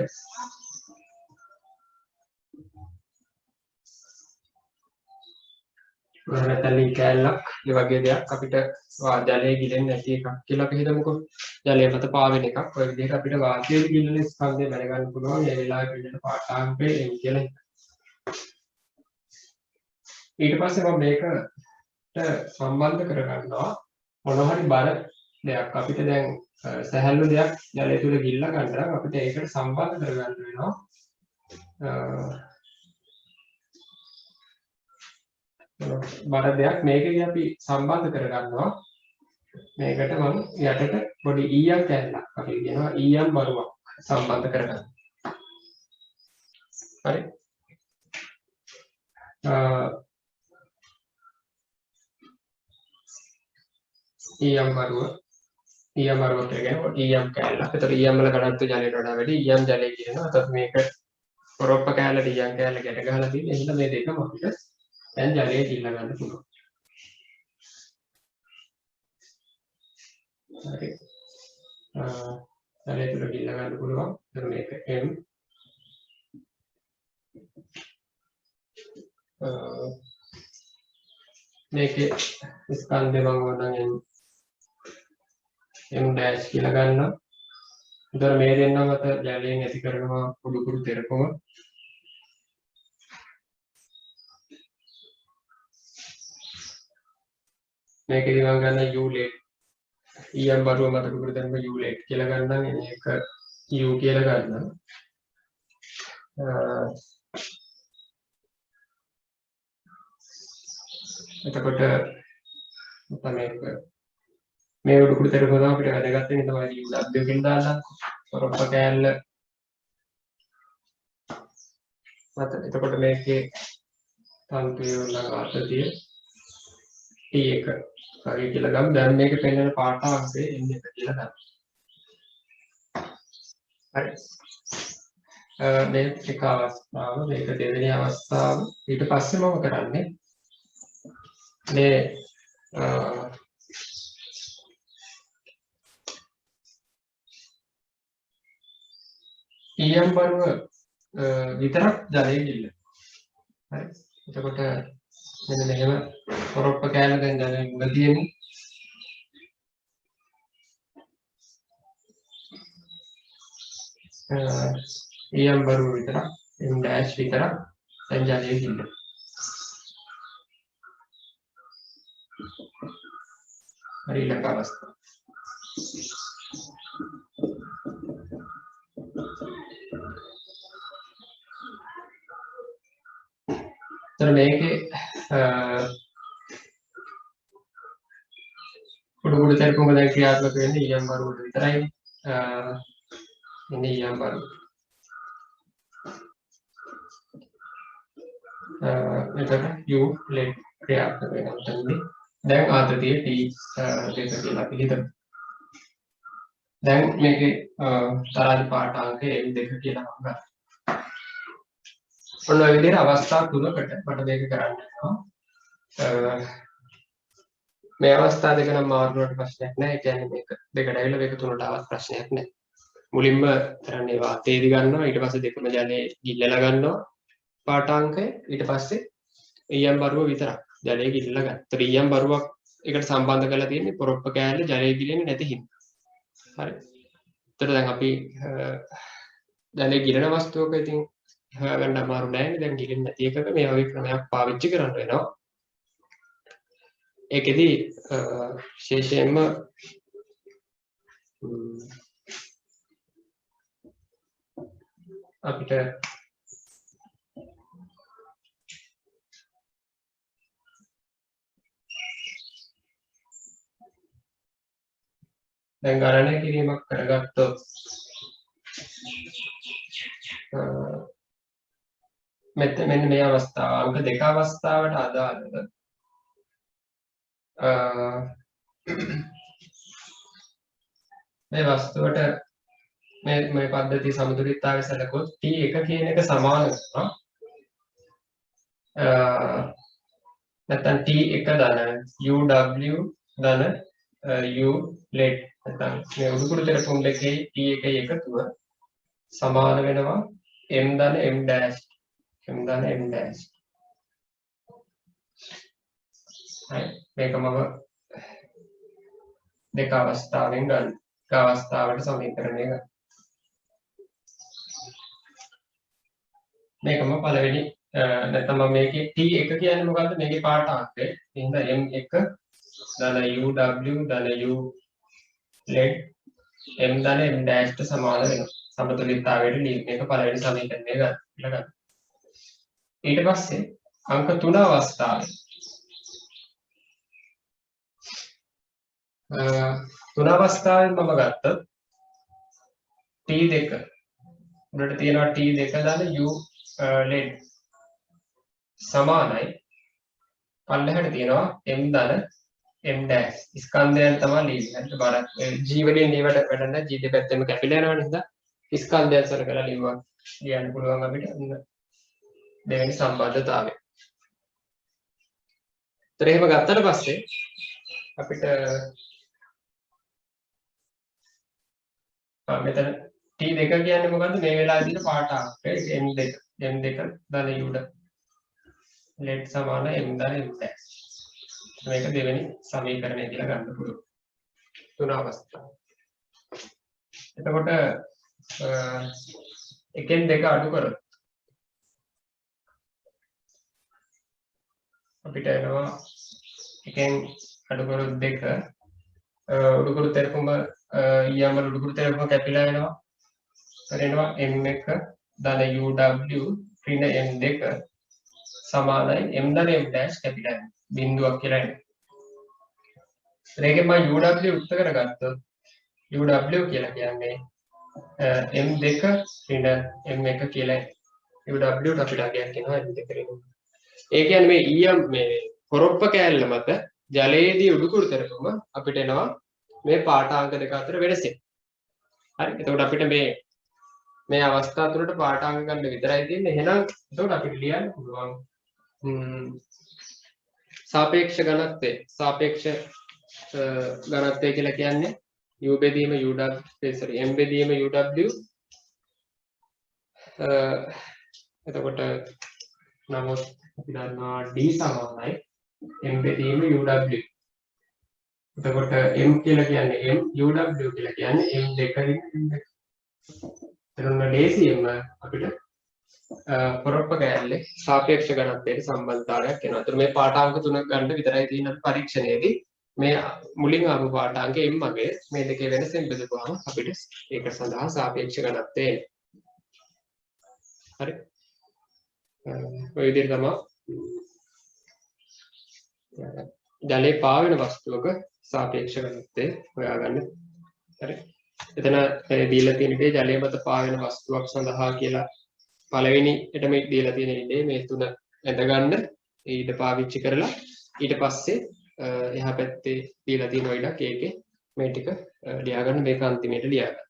නැත්නම් කැලලක් ඒ වගේ දෙයක් අපිට ජලයේ ගිලෙන්නේ නැති එකක් කියලා අපි හිතමුකෝ. ජලය මත පාවෙන එකක්. ඔය විදිහට අපිට වාතයේ ගිලෙන ස්කන්ධය දැනගන්න පුළුවන්. මේ වෙලාවේ පිළිදෙන පාඨාංකය M කියලා. ඊට පස්සේ මම මේකට සම්බන්ධ කරගන්නවා මොන හරි බර දෙයක්. අපිට දැන් සැහැල්ලු දෙයක් ජලය තුල ගිල්ල ගන්න නම් අපිට ඒකට සම්බන්ධ කරගන්න වෙනවා. බර දෙයක් මේකේ අපි සම්බන්ධ කරගන්නවා. මේකට මම යටට පොඩි ඊයක් කැල්ලක් අපි කියනවා ඊයම් බරුවක් සම්බන්ධ කරගන්න. හරි. ඊයම් බරුවට කියන්නේ ඊයම් කැල්ලක්. ඒතර ඊයම් වල ගණන්තු ජලයට වඩා වැඩි ඊයම් ජලය කියනවා. ඒතර මේක පොරොප්ප කැල්ලට ඊයම් කැල්ල ගැට ගහලා තියෙන. එහෙනම් මේ දෙකම අපිට දැන් ජලය ගිල්ල ගන්න පුළුවන්. හරි. ජලය තුල ගිල්ල ගන්න පුළුවන්. ඒතර මේක M. මේකේ ස්කන්ධය මම ඕනනම් M dash කියලා ගන්නවා. ඒතර මේ දෙන්නම මත ජලයෙන් ඇති කරනවා කුඩු තෙරපම. මේකේදී මම ගන්න U-late ඊයම් බරුව මත කුඩු තෙරපම U-late කියලා ගන්නම්. මේක U කියලා ගන්නවා. එතකොට තමයි මේ උඩුකුඩු තෙරපම අපිට වැදගත් වෙන්නේ තමයි U එකෙන් දාලා පොරොප්ප කෑල්ල මත. එතකොට මේකේ තන්තුවේ ළඟ ආතතිය T1 වගේ කියලා ගමු. දැන් මේකේ පෙන්වන පාඨාංශය එන්නේ කියලා ගන්න. හරි. මේ එක අවස්ථාව මේක දෙවෙනි අවස්ථාව. ඊට පස්සේ මම කරන්නේ මේ ඊයම් බරුව විතරක් ජලයේ ගිල්ල. හරි. එතකොට මෙන්න මෙහෙම පොරොප්ප කෑල්ල දැන් ජලයේ ගිල්ල තියෙන්නේ. ඊයම් බරුව විතරක් M dash විතරක් දැන් ජලයේ ගිල්ල. හරි ඊළඟ අවස්ථාව. तर මේකේ පොඩු තැරකම දැන් ක්‍රියාත්මක වෙන්නේ ඊයම් බරුවට විතරයි. ඉන්නේ ඊයම් බරුව. එතකොට U ලෙට් ක්‍රියාත්මක වෙනවා තමයි. දැන් ආතතිය T දෙක කියලා අපි හිතමු. දැන් මේකේ තරාදි පාඨාංකය M2 කියලා මම ගන්නවා. ඔන්න ඔය විදිහට අවස්ථා තුනකට මට මේක කරන්න වෙනවා. මේ අවස්ථා දෙක නම් මාරුවට ප්‍රශ්නයක් නැහැ. ඒ කියන්නේ මේක දෙකට ඇවිල්ලා මේක තුනට ආවත් ප්‍රශ්නයක් නැහැ. මුලින්ම කරන්නේ වාතයේදී ගන්නවා ඊට පස්සේ දෙකම ජලයේ ගිල්ලලා ගන්නවා පාඨාංකය ඊට පස්සේ ඊයම් බරුව විතරක් ජලයේ ගිල්ලලා ගන්න. ඒතර ඊයම් බරුවක් එකට සම්බන්ධ කරලා තියෙන්නේ පොරොප්ප කෑල්ල ජලයේ ගිලෙන්නේ නැති හින්දා. හරි. ඒතර දැන් අපි ජලයේ ගිලන වස්තුවක ඉතින් හොයාගන්න අමාරු නෑනේ. දැන් ගිලෙන්නේ නැති එකක මේ වගේ ක්‍රමයක් පාවිච්චි කරන්න වෙනවා. ඒකෙදි විශේෂයෙන්ම අපිට දැන් ගණනය කිරීමක් කරගත්තොත් මෙන්න මේ අවස්ථාව අංක 2 අවස්ථාවට අදාළව මේ වස්තුවට මේ පද්ධතිය සමතුලිතතාවය සැලකුවොත් T1 කියන එක සමාන වෙනවා නැත්නම් T1 ධන UW ධන U ලෙට් නැත්නම් මේ උඩුකුරු තෙරපුම් දෙකේ T1 එකතුව සමාන වෙනවා M ධන M dash M ධන M dash හරි මේකම දෙක අවස්ථාවෙන් ගන්න එක අවස්ථාවට සමීකරණය ගන්න මේකම පළවෙනි නැත්නම් මේකේ T1 කියන්නේ මොකද්ද මේකේ පාඨාංකය එහෙනම් M1 ධන UW ධන U ලෙට් M ධන M dash ට සමාන වෙනවා සමතුලිතතාවයට මේක පළවෙනි සමීකරණය ගන්න ඊට පස්සේ අංක 3 අවස්ථාවේ තුන අවස්ථාවෙන් මම ගත්තොත් T2 උඩට තියෙනවා T2 දාන U ලෙඩ් සමානයි පල්ලෙහාට තියෙනවා M දාන M dash ස්කන්ධයන් තමයි ලියන්නේ බර G වලින් ඒවට වැඩන්න G දෙපැත්තෙම කැපිලා යනවා නේද ස්කන්ධයන් සරකලා ලියුවා ලියන්න පුළුවන් අපිට දෙවෙනි සම්බන්ධතාවය. ඒතර එහෙම ගත්තට පස්සේ අපිට මෙතන T2 කියන්නේ මොකද්ද මේ වෙලාවේදී පාඨාංකය M2 ධන U ලෙට් සමාන M ධන M dash මේක දෙවෙනි සමීකරණය කියලා ගන්න පුළුවන් තුන අවස්ථාව. එතකොට එකෙන් දෙක අඩු කරොත් අපිට එනවා එකෙන් අඩු කරොත් දෙක උඩුකුරු තෙරපුම ඊයම් වල උඩුකුරු තෙරපුම කැපිලා එනවා. එනවා M1 ධන UW ඍණ M2 සමානයි M ධන M dash කැපිලා බිඳුවක් කියලා එනවා. ඒකෙන් මම UW උත්තර කරගත්තොත් UW කියලා කියන්නේ M2 ඍණ M1 කියලා UW ට අපිට අගයක් එනවා M2 ඍණ. ඒ කියන්නේ මේ ඊයම් මේ පොරොප්ප කෑල්ල මත ජලයේදී උඩුකුරු තෙරපුම අපිට එනවා මේ පාඨාංක දෙක අතර වෙනස. හරි. එතකොට අපිට මේ අවස්ථා තුනට පාඨාංක ගන්න විතරයි තියෙන්නේ. එහෙනම් එතකොට අපිට ලියන්න පුළුවන් සාපේක්ෂ ඝනත්වය. සාපේක්ෂ ඝනත්වය කියලා කියන්නේ U බෙදීම UW M බෙදීම UW එතකොට නමුත් අපි දන්නවා D සමානයි M බෙදීම UW. එතකොට M කියලා කියන්නේ M UW කියලා කියන්නේ M2 රින් M2. එතන ලේසියෙන්ම අපිට පොරොප්ප කෑල්ලේ සාපේක්ෂ ඝනත්වයට සම්බන්ධතාවයක් එනවා. ඒතර මේ පාඨාංක තුනක් ගන්න විතරයි තියෙන පරීක්ෂණයේදී මේ මුලින් ආපු පාඨාංක M වගේ මේ දෙකේ වෙනසෙන් බෙදපුවාම අපිට ඒක සඳහා සාපේක්ෂ ඝනත්වය එන්නේ. හරි. ඔය විදිහට තමයි ජලයේ පාවෙන වස්තුවක සාපේක්ෂ ඝනත්වය හොයාගන්න. හරි. එතන දීලා තියෙන දේ ජලයේ මත පාවෙන වස්තුවක් සඳහා කියලා පළවෙනිට මේ දීලා තියෙන ඉන්නේ මේ තුන ඇඳගන්න ඊට පාවිච්චි කරලා ඊට පස්සේ එහා පැත්තේ දීලා තියෙන ඉඩක් ඒකේ මේ ටික ලියා ගන්න මේක අන්තිමේට ලියා ගන්න.